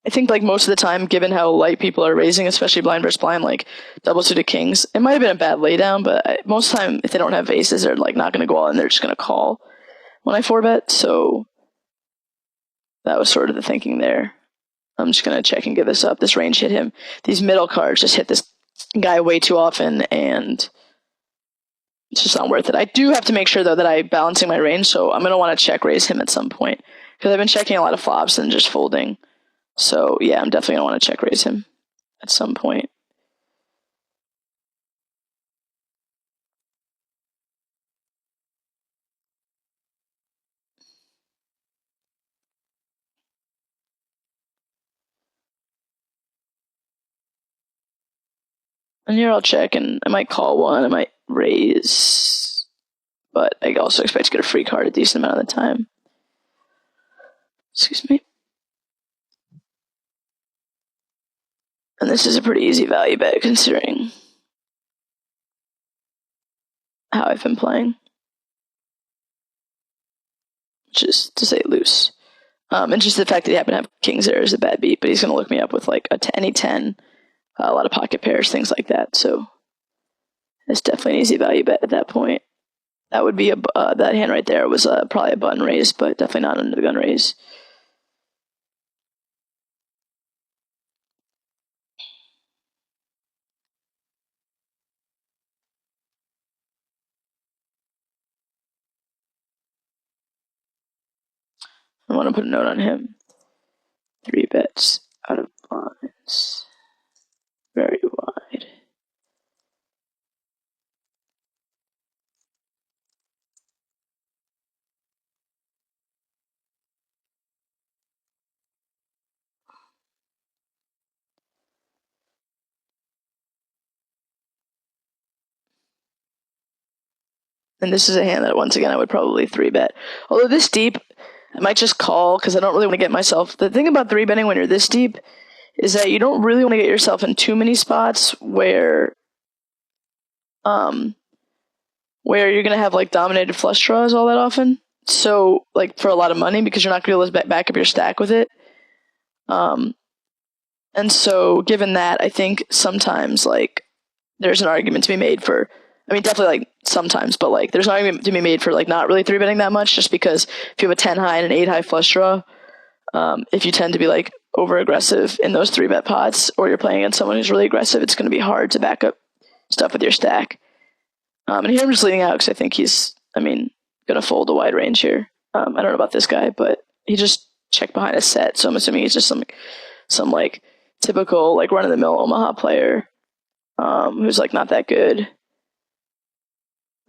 I think like most of the time, given how light people are raising, especially blind versus blind, like double suited kings, it might have been a bad laydown, but most of the time, if they don't have aces, they're like not going to go all in. They're just going to call when I 4-bet. So that was sort of the thinking there. I'm just going to check and give this up. This range hit him. These middle cards just hit this guy way too often, and it's just not worth it. I do have to make sure, though, that I'm balancing my range, so I'm going to want to check raise him at some point, because I've been checking a lot of flops and just folding. So, yeah, I'm definitely going to want to check raise him at some point. And here I'll check, and I might call one, I might raise, but I also expect to get a free card a decent amount of the time. Excuse me. And this is a pretty easy value bet, considering how I've been playing, which is to say loose. And just the fact that he happened to have kings there is a bad beat, but he's going to look me up with like any 10, a lot of pocket pairs, things like that. So it's definitely an easy value bet at that point. That would be that hand right there was probably a button raise, but definitely not under the gun raise. I want to put a note on him. 3 bets out of blinds. Very wide. And this is a hand that, once again, I would probably 3-bet. Although this deep, I might just call, because I don't really want to get myself... The thing about 3-betting when you're this deep is that you don't really want to get yourself in too many spots where you're going to have, like, dominated flush draws all that often. So, like, for a lot of money, because you're not going to be able to back up your stack with it. And so, given that, I think sometimes, like, there's an argument to be made for... I mean, definitely, like, sometimes, but, like, there's an argument to be made for, like, not really 3-betting that much, just because if you have a 10 high and an 8 high flush draw, if you tend to be, like, over-aggressive in those 3-bet pots, or you're playing against someone who's really aggressive, it's going to be hard to back up stuff with your stack. And here I'm just leading out because I think he's, going to fold a wide range here. I don't know about this guy, but he just checked behind a set, so I'm assuming he's just some like, typical, like, run-of-the-mill Omaha player who's, like, not that good.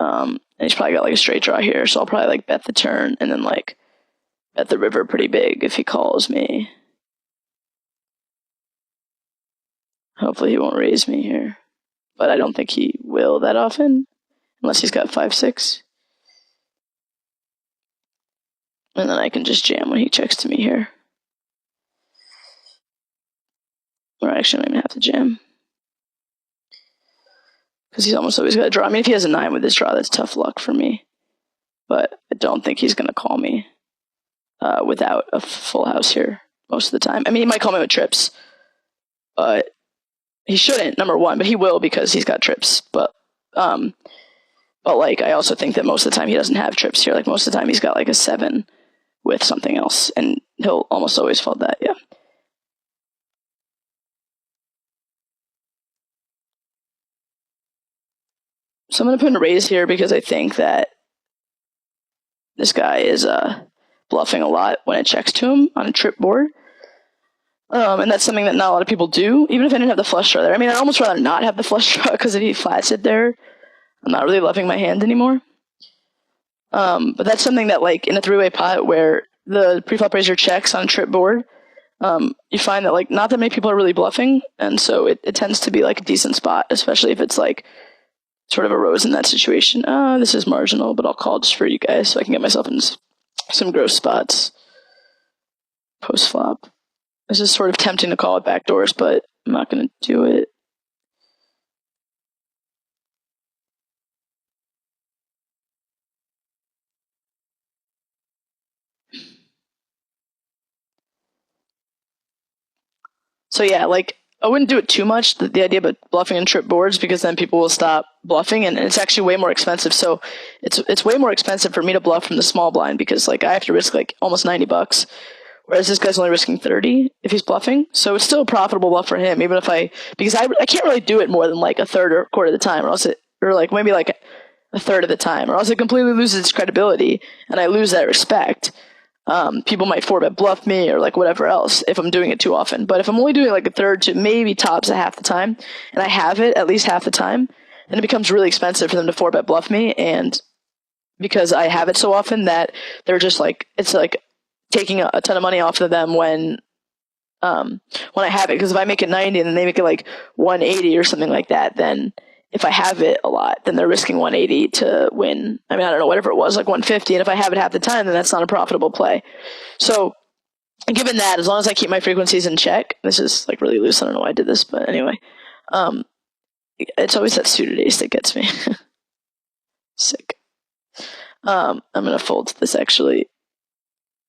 And he's probably got, like, a straight draw here, so I'll probably, like, bet the turn and then, like, bet the river pretty big if he calls me. Hopefully he won't raise me here. But I don't think he will that often, unless he's got 5-6. And then I can just jam when he checks to me here. Or actually, I don't even have to jam. Because he's almost always got a draw. I mean, if he has a 9 with his draw, that's tough luck for me. But I don't think he's going to call me without a full house here most of the time. I mean, he might call me with trips. But he shouldn't, number one, but he will because he's got trips. But like, I also think that most of the time he doesn't have trips here. Like, most of the time he's got like a 7 with something else, and he'll almost always fold that, yeah. So I'm going to put in a raise here because I think that this guy is bluffing a lot when it checks to him on a trip board. And that's something that not a lot of people do, even if I didn't have the flush draw there. I mean, I'd almost rather not have the flush draw, because if he flats it there, I'm not really loving my hand anymore. But that's something that, like, in a 3-way pot where the preflop raiser checks on a trip board, you find that, like, not that many people are really bluffing, and so it tends to be, like, a decent spot, especially if it's, like, sort of a rose in that situation. This is marginal, but I'll call just for you guys so I can get myself in some gross spots post-flop. This is sort of tempting to call it backdoors, but I'm not going to do it. So yeah, like, I wouldn't do it too much, the idea about bluffing and trip boards, because then people will stop bluffing, and it's actually way more expensive. So it's way more expensive for me to bluff from the small blind, because, like, I have to risk, like, almost $90, whereas this guy's only risking 30 if he's bluffing. So it's still a profitable bluff for him, even if because I can't really do it more than, like, a third or a quarter of the time, or like maybe like a third of the time, or else it completely loses its credibility, and I lose that respect. People might 4-bet bluff me or, like, whatever else if I'm doing it too often. But if I'm only doing, like, a third to maybe tops a half the time, and I have it at least half the time, then it becomes really expensive for them to 4-bet bluff me. And because I have it so often that they're just, like, it's like taking a ton of money off of them when I have it. Because if I make it 90 and then they make it like 180 or something like that, then if I have it a lot, then they're risking 180 to win. I mean, I don't know, whatever it was, like 150. And if I have it half the time, then that's not a profitable play. So given that, as long as I keep my frequencies in check, this is, like, really loose. I don't know why I did this, but anyway, it's always that suited ace that gets me. Sick. I'm going to fold this, actually,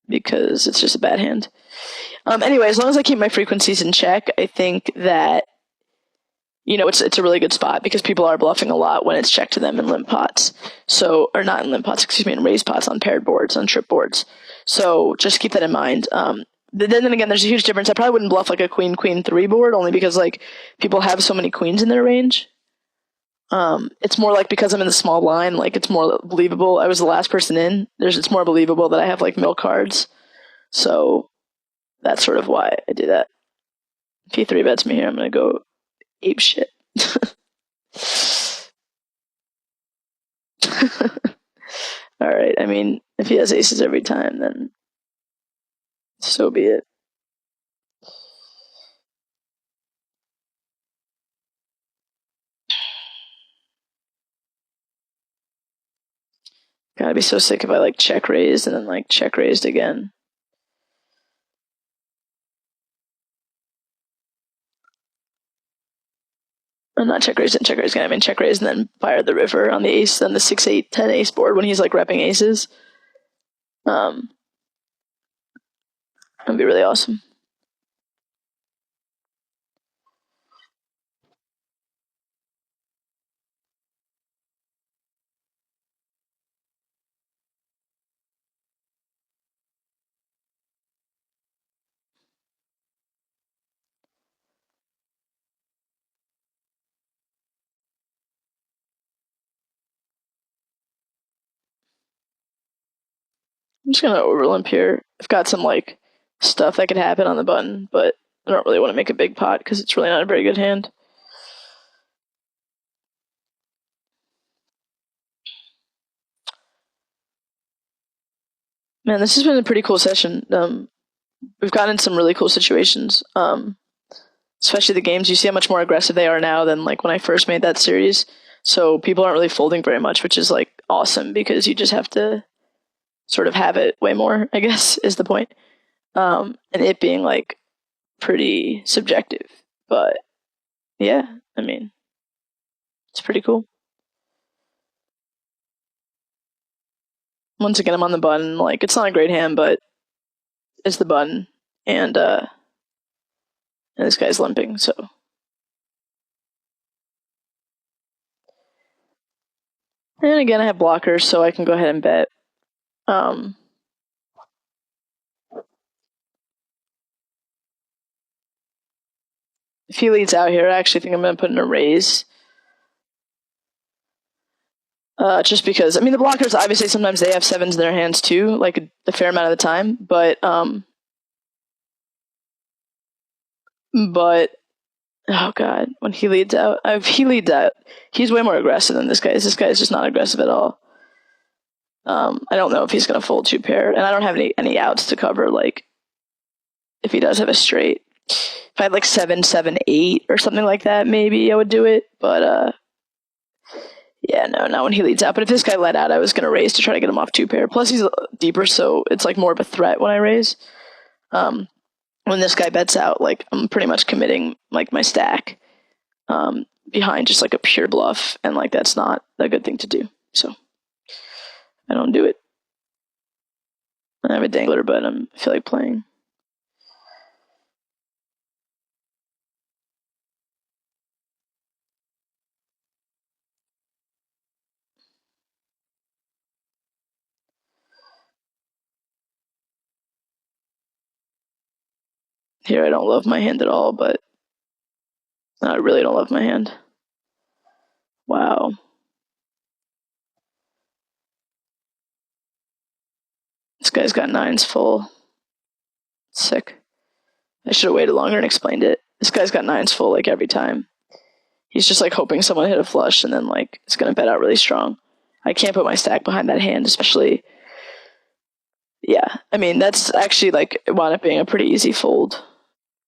because it's just a bad hand. Anyway, as long as I keep my frequencies in check, I think that, you know, it's a really good spot, because people are bluffing a lot when it's checked to them in limp pots. So, or not in limp pots, excuse me, in raised pots on paired boards, on trip boards. So just keep that in mind. Then again, there's a huge difference. I probably wouldn't bluff like a queen 3 board, only because, like, people have so many queens in their range. It's more like, because I'm in the small blind, like, it's more believable. I was the last person in. It's more believable that I have, like, mill cards. So that's sort of why I do that. If he 3-bets me here, I'm going to go ape shit. Alright, I mean, if he has aces every time, then so be it. God, I'd be so sick if I, like, check raised and then, like, check raised again. I'm not check raised and check raised again. I mean, check raised and then fire the river on the ace, then the 6, 8, 10 ace board when he's, like, repping aces. That'd be really awesome. I'm just gonna overlimp here. I've got some, like, stuff that could happen on the button, but I don't really want to make a big pot because it's really not a very good hand. Man, this has been a pretty cool session. We've gotten in some really cool situations. Especially the games, you see how much more aggressive they are now than, like, when I first made that series. So people aren't really folding very much, which is, like, awesome, because you just have to sort of have it way more, I guess, is the point. And it being, like, pretty subjective. But yeah, I mean, it's pretty cool. Once again, I'm on the button. Like, it's not a great hand, but it's the button. And this guy's limping, so And again, I have blockers, so I can go ahead and bet. If he leads out here, I actually think I'm going to put in a raise. Just because, I mean, the blockers, obviously, sometimes they have sevens in their hands too, like a fair amount of the time, but, oh god, when he leads out, he's way more aggressive than this guy is. This guy is just not aggressive at all. I don't know if he's going to fold 2-pair, and I don't have any outs to cover, like, if he does have a straight. If I had like 7, 7, 8 or something like that, maybe I would do it, but, yeah, no, not when he leads out. But if this guy let out, I was going to raise to try to get him off 2-pair. Plus, he's deeper, so it's like more of a threat when I raise. When this guy bets out, like, I'm pretty much committing like my stack behind just like a pure bluff, and like that's not a good thing to do. So I don't do it. I have a dangler, but I feel like playing. Here, I don't love my hand at all, but I really don't love my hand. Wow. This guy's got 9s full. Sick. I should have waited longer and explained it. This guy's got 9s full, like, every time. He's just, like, hoping someone hit a flush, and then, like, it's gonna bet out really strong. I can't put my stack behind that hand, especially... Yeah, I mean, that's actually, like, it wound up being a pretty easy fold,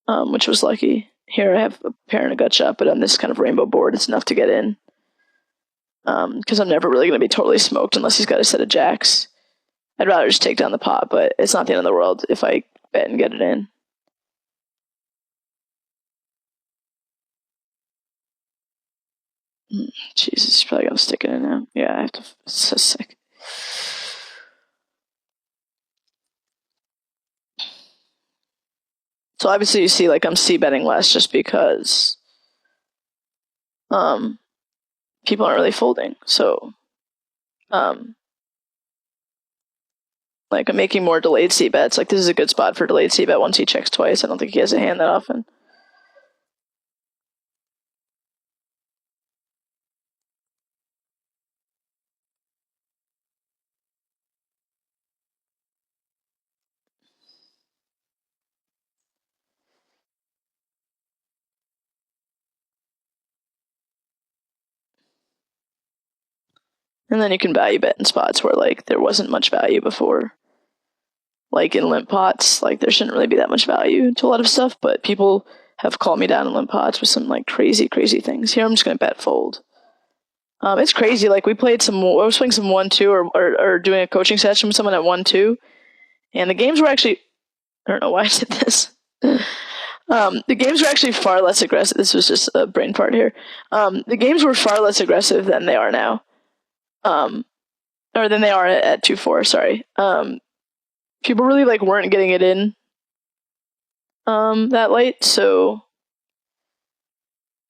which was lucky. Here I have a pair and a gut shot, but on this kind of rainbow board, it's enough to get in. Because I'm never really going to be totally smoked unless he's got a set of jacks. I'd rather just take down the pot, but it's not the end of the world if I bet and get it in. Jesus, he's probably going to stick it in now. Yeah, I have to. It's so sick. So obviously you see, like, I'm c-betting less just because people aren't really folding. So, like, I'm making more delayed c-bets. Like, this is a good spot for delayed c-bet once he checks twice. I don't think he has a hand that often. And then you can value bet in spots where, like, there wasn't much value before. Like, in limp pots, like, there shouldn't really be that much value to a lot of stuff, but people have called me down in limp pots with some, like, crazy, crazy things. Here I'm just going to bet fold. It's crazy. Like, I was playing some 1-2 or doing a coaching session with someone at 1-2, and the games were actually, I don't know why I did this. The games were actually far less aggressive. This was just a brain fart here. The games were far less aggressive than they are now. Or than they are at 2-4, sorry. People really, like, weren't getting it in that late, so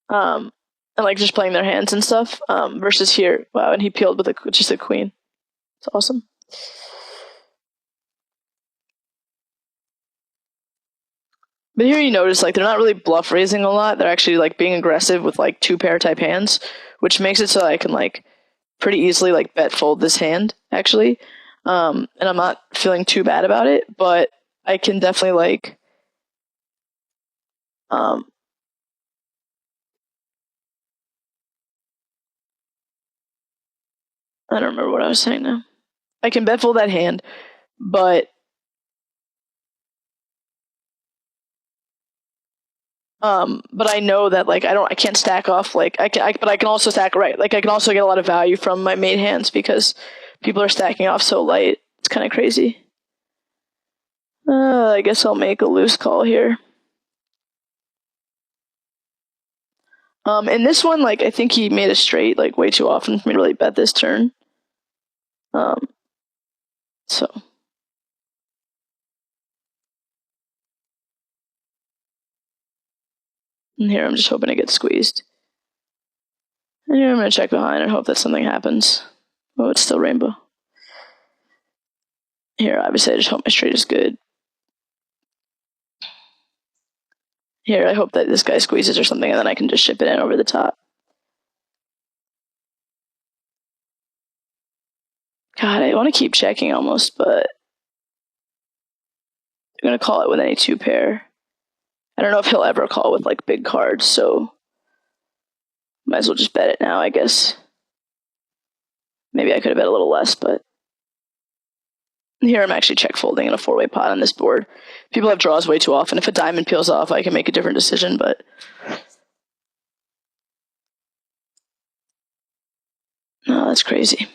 and, like, just playing their hands and stuff, versus here. Wow, and he peeled with just a queen. It's awesome. But here you notice, like, they're not really bluff raising a lot. They're actually, like, being aggressive with, like, 2-pair type hands, which makes it so I can, like, pretty easily, like, bet fold this hand, actually. And I'm not feeling too bad about it, but I can definitely, like, I don't remember what I was saying now. I can bet fold that hand, but I know that, like, I can't stack off, like, but I can also stack right. Like, I can also get a lot of value from my made hands because people are stacking off so light. It's kind of crazy. I guess I'll make a loose call here. In this one, like, I think he made a straight, like, way too often for me to really bet this turn. So. And here I'm just hoping to get squeezed. And here I'm going to check behind and hope that something happens. Oh, it's still rainbow. Here, obviously, I just hope my straight is good. Here, I hope that this guy squeezes or something, and then I can just ship it in over the top. God, I want to keep checking almost, but I'm going to call it with any two pair. I don't know if he'll ever call with, like, big cards, so might as well just bet it now, I guess. Maybe I could have bet a little less, but here I'm actually check folding in a four-way pot on this board. People have draws way too often. If a diamond peels off, I can make a different decision, but no, that's crazy.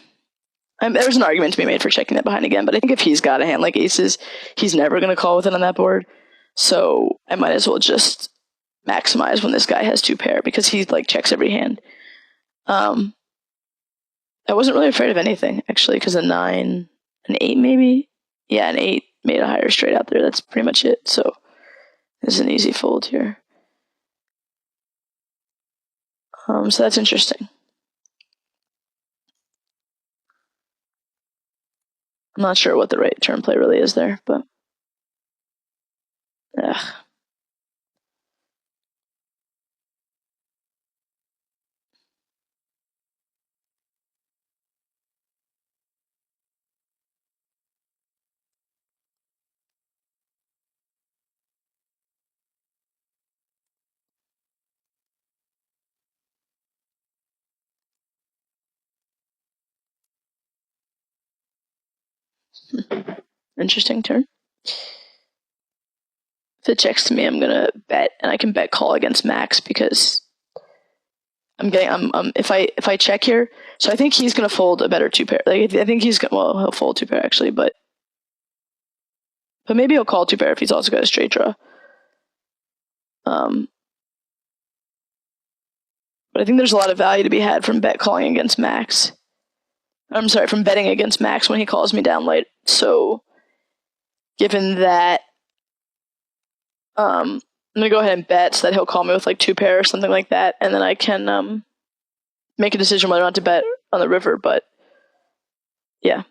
There's an argument to be made for checking that behind again, but I think if he's got a hand like aces, he's never going to call with it on that board. So I might as well just maximize when this guy has two pair, because he like checks every hand. I wasn't really afraid of anything, actually, because a 9, an 8 maybe? Yeah, an 8 made a higher straight out there. That's pretty much it. So this is an easy fold here. So that's interesting. I'm not sure what the right turn play really is there, but ugh. Interesting turn. If it checks to me, I'm gonna bet, and I can bet call against max because if I check here, so I think he's gonna fold a better two pair. Like I think he's gonna, well, he'll fold two pair actually, but maybe he'll call two pair if he's also got a straight draw. But I think there's a lot of value to be had from bet calling against max. I'm sorry, from betting against max when he calls me down late. So given that, I'm gonna go ahead and bet so that he'll call me with like two pair or something like that, and then I can make a decision whether or not to bet on the river. But yeah,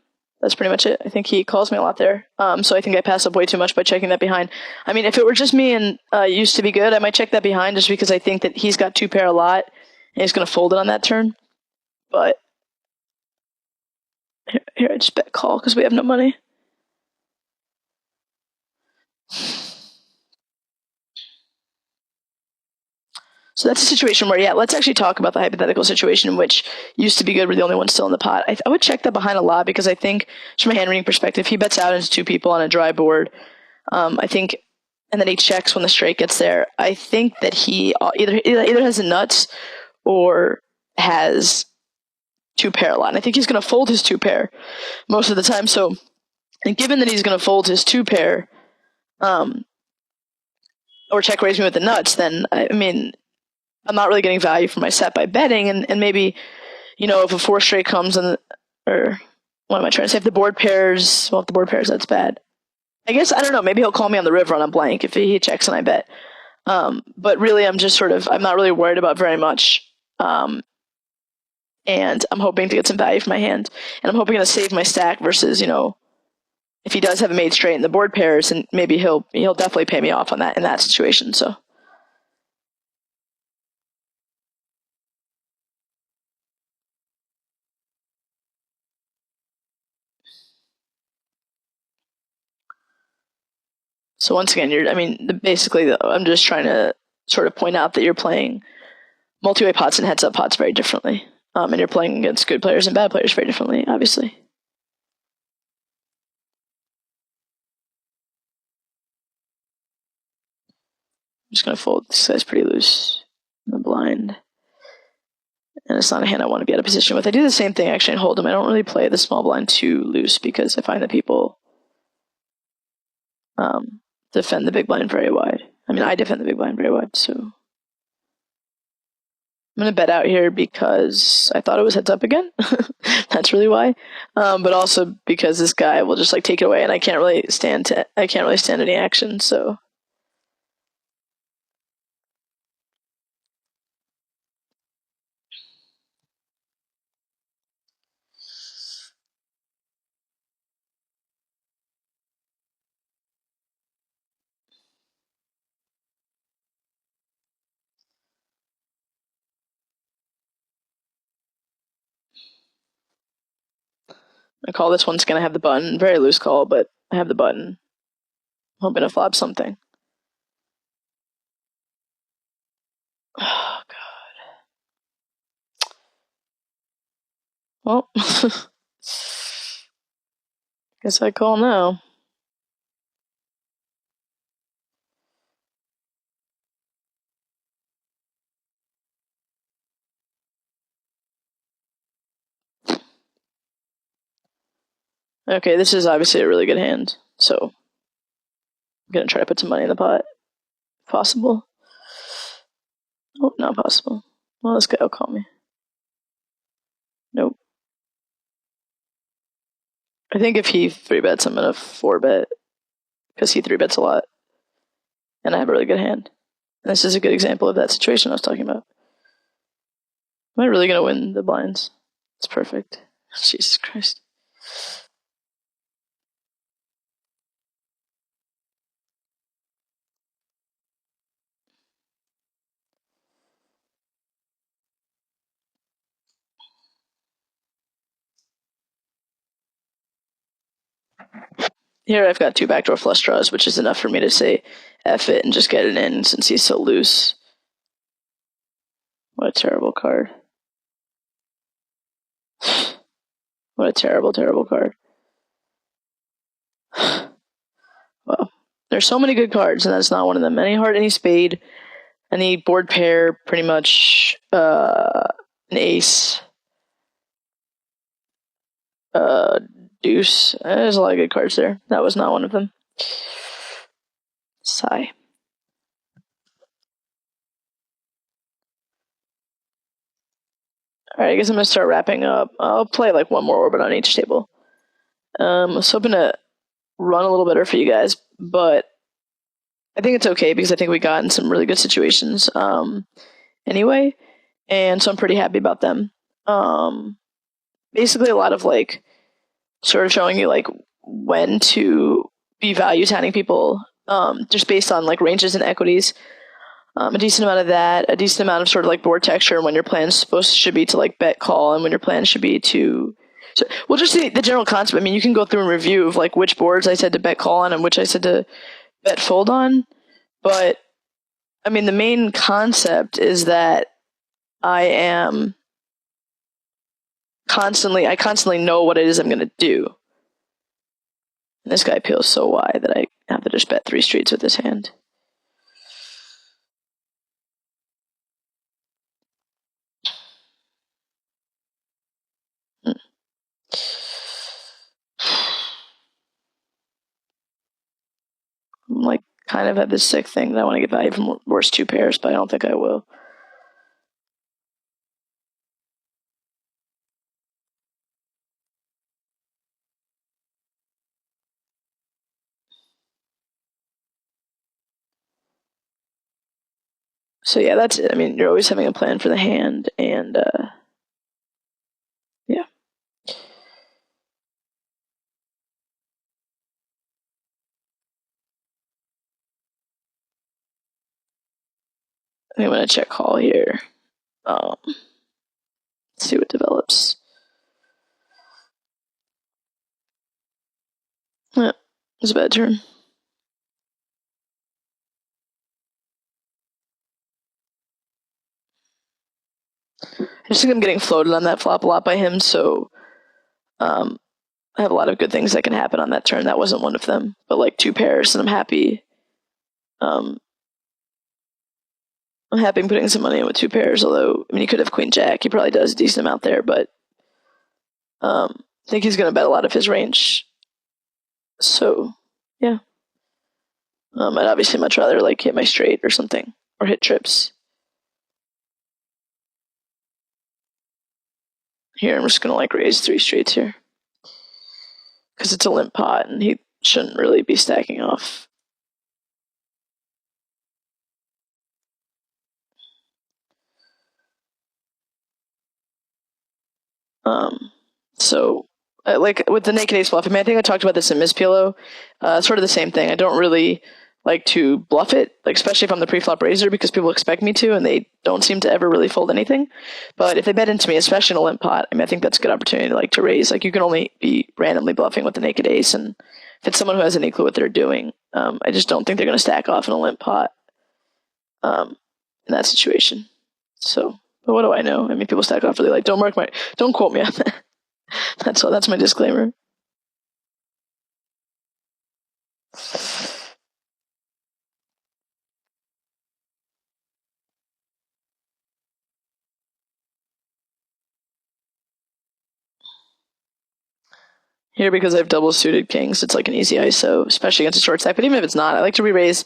that's pretty much it. I think he calls me a lot there. So I think I pass up way too much by checking that behind. I mean, if it were just me and used to be good, I might check that behind just because I think that he's got two pair a lot and he's going to fold it on that turn. But here I just bet call because we have no money. So that's a situation where, yeah, let's actually talk about the hypothetical situation in which used to be good, we're the only one still in the pot. I would check that behind a lot because I think, from a hand reading perspective, he bets out into two people on a dry board. I think, and then he checks when the straight gets there. I think that he either has the nuts or has two pair a lot. And I think he's going to fold his two pair most of the time. So, and given that he's going to fold his two pair, or check raise me with the nuts, then I mean, I'm not really getting value for my set by betting, and maybe, if a four straight comes or what am I trying to say? If the board pairs, that's bad. I guess, I don't know, maybe he'll call me on the river on a blank if he checks and I bet. But really, I'm just I'm not really worried about very much. And I'm hoping to get some value for my hand. And I'm hoping to save my stack versus, if he does have a made straight in the board pairs, and maybe he'll definitely pay me off on that in that situation, so. So once again, basically, I'm just trying to sort of point out that you're playing multi-way pots and heads-up pots very differently. And you're playing against good players and bad players very differently, obviously. I'm just going to fold. This guy's pretty loose in the blind. And it's not a hand I want to be out of position with. I do the same thing, actually, in Hold'em. I don't really play the small blind too loose because I find that people defend the big blind very wide. I mean, I defend the big blind very wide, so I'm going to bet out here because I thought it was heads up again. That's really why. But also because this guy will just take it away, and I can't really stand any action. So I call this one's gonna have the button. Very loose call, but I have the button. Hoping to flop something. Oh, God. Well, guess I call now. Okay, this is obviously a really good hand, so I'm gonna try to put some money in the pot. Possible? Oh, not possible. Well, this guy will call me. Nope. I think if he 3-bets, I'm gonna 4-bet, because he 3-bets a lot, and I have a really good hand. And this is a good example of that situation I was talking about. Am I really gonna win the blinds? It's perfect. Jesus Christ. Here I've got 2 backdoor flush draws, which is enough for me to say F it and just get it in since he's so loose. What a terrible card. What a terrible, terrible card. Well, there's so many good cards, and that's not one of them. Any heart, any spade, any board pair, pretty much an ace, deuce. There's a lot of good cards there. That was not one of them. Sigh. Alright, I guess I'm going to start wrapping up. I'll play like one more orbit on each table. I was hoping to run a little better for you guys, but I think it's okay because I think we got in some really good situations anyway, and so I'm pretty happy about them. Basically a lot of like sort of showing you like when to be value tanning people just based on like ranges and equities. A decent amount of that, a decent amount of sort of like board texture, and when your plan should be to like bet call, and when your plan should be to. So, well, just the general concept. I mean, you can go through and review of like which boards I said to bet call on and which I said to bet fold on. But I mean, the main concept is that I constantly know what it is I'm going to do. And this guy peels so wide that I have to just bet 3 streets with this hand. I'm like kind of have this sick thing that I want to get value from worst 2 pairs, but I don't think I will. So yeah, that's it. I mean, you're always having a plan for the hand, and yeah. I'm going to check call here. Let's see what develops. Yeah, it's a bad turn. I just think I'm getting floated on that flop a lot by him, so I have a lot of good things that can happen on that turn. That wasn't one of them, but like 2 pairs, and I'm happy. I'm happy putting some money in with 2 pairs, although, I mean, he could have queen jack. He probably does a decent amount there, but I think he's going to bet a lot of his range. So, yeah. I'd obviously much rather like hit my straight or something, or hit trips. Here, I'm just going to like raise 3 straights here. Because it's a limp pot, and he shouldn't really be stacking off. So, like with the naked ace bluff, I mean, I think I talked about this in Miss PLO. Sort of the same thing. I don't really like to bluff it, like especially if I'm the pre-flop raiser, because people expect me to, and they don't seem to ever really fold anything. But if they bet into me, especially in a limp pot, I mean, I think that's a good opportunity like to raise. Like you can only be randomly bluffing with the naked ace, and if it's someone who has any clue what they're doing, I just don't think they're going to stack off in a limp pot in that situation. So, but what do I know? I mean, people stack off really like. Don't quote me on that. That's all. That's my disclaimer. Here, because I have double suited kings, it's like an easy ISO, especially against a short stack. But even if it's not, I like to re-raise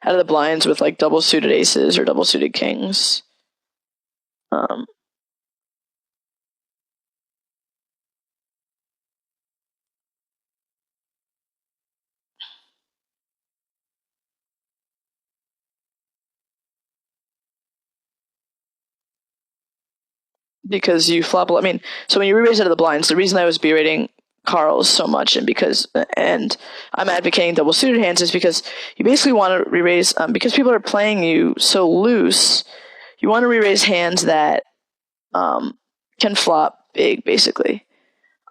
out of the blinds with like double suited aces or double suited kings. Because you flop a lot. I mean, so when you re-raise out of the blinds, the reason I was berating Carl's so much and I'm advocating double suited hands is because you basically want to re-raise, because people are playing you so loose, you want to re-raise hands that can flop big, basically.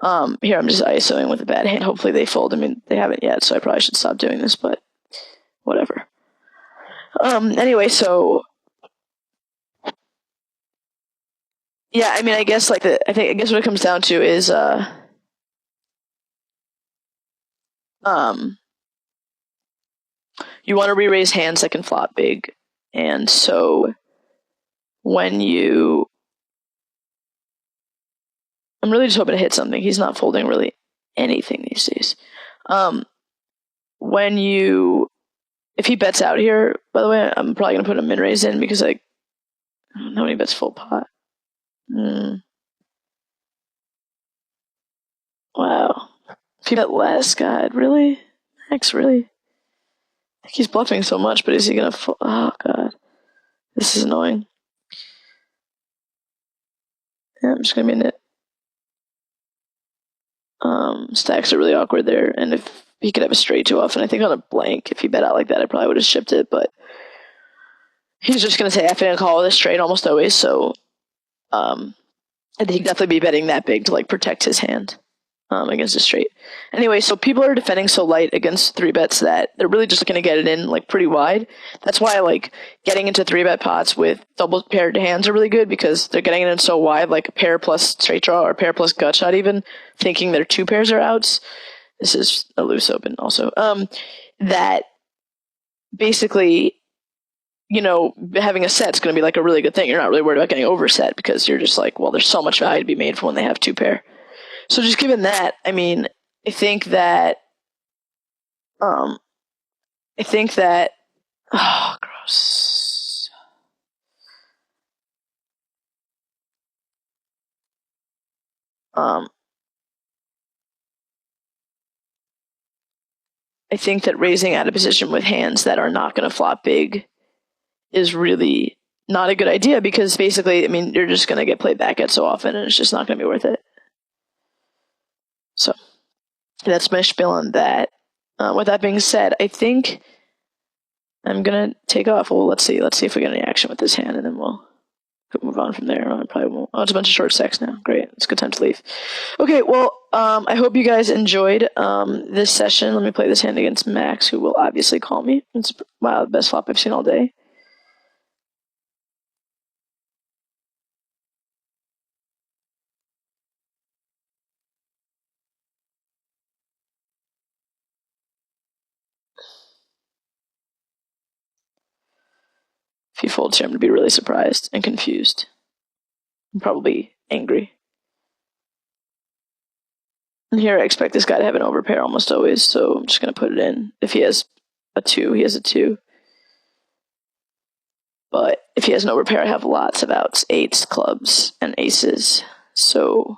Here I'm just ISOing with a bad hand. Hopefully they fold. I mean, they haven't yet, so I probably should stop doing this, but whatever. Anyway, so yeah, I mean, I guess like I guess what it comes down to is you want to re-raise hands that can flop big, and so when you, I'm really just hoping to hit something. He's not folding really anything these days. When you, if he bets out here, by the way, I'm probably gonna put a min raise in because I don't know how many bets full pot. Wow. If he bet less, God, really? Max, really? I think he's bluffing so much, but is he gonna oh, God. This is annoying. Yeah, I'm just gonna be in it. Stacks are really awkward there, and if he could have a straight too often, I think on a blank, if he bet out like that, I probably would have shipped it, but he's just gonna say F and call this straight almost always, so I think he'd definitely be betting that big to like protect his hand against a straight. Anyway, so people are defending so light against 3-bets that they're really just gonna get it in like pretty wide. That's why like getting into 3-bet pots with double paired hands are really good, because they're getting it in so wide, like a pair plus straight draw or a pair plus gut shot even, thinking their 2 pairs are outs. This is a loose open also. That basically, you know, having a set's going to be like a really good thing. You're not really worried about getting overset because you're just like, well, there's so much value to be made for when they have 2 pair. So just given that, I mean, I think that, oh, gross. I think that raising out of position with hands that are not going to flop big is really not a good idea, because basically, I mean, you're just going to get played back at so often, and it's just not going to be worth it. So that's my spiel on that. With that being said, I think I'm going to take off. Well, let's see if we get any action with this hand, and then we'll move on from there. I probably won't. Oh, it's a bunch of short stacks now. Great. It's a good time to leave. Okay, well, I hope you guys enjoyed this session. Let me play this hand against Max, who will obviously call me. It's, wow, the best flop I've seen all day. If he folds here, I'm going to be really surprised and confused. And probably angry. And here I expect this guy to have an overpair almost always, so I'm just going to put it in. If he has a 2, he has a 2. But if he has an overpair, I have lots of outs, 8s, clubs, and aces. So,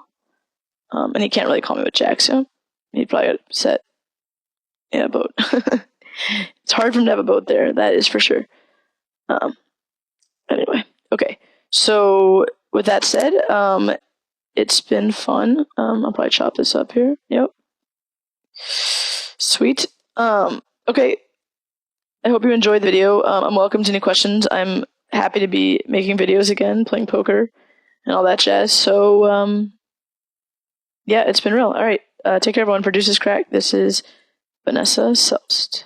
and he can't really call me with jacks, so he'd probably get upset. Yeah, boat. It's hard for him to have a boat there, that is for sure. Anyway, okay. So with that said, it's been fun. I'll probably chop this up here. Yep. Sweet. Okay. I hope you enjoyed the video. I'm welcome to any questions. I'm happy to be making videos again, playing poker, and all that jazz. So, yeah, it's been real. All right. Take care, everyone. For DeucesCracked, this is Vanessa Selbst.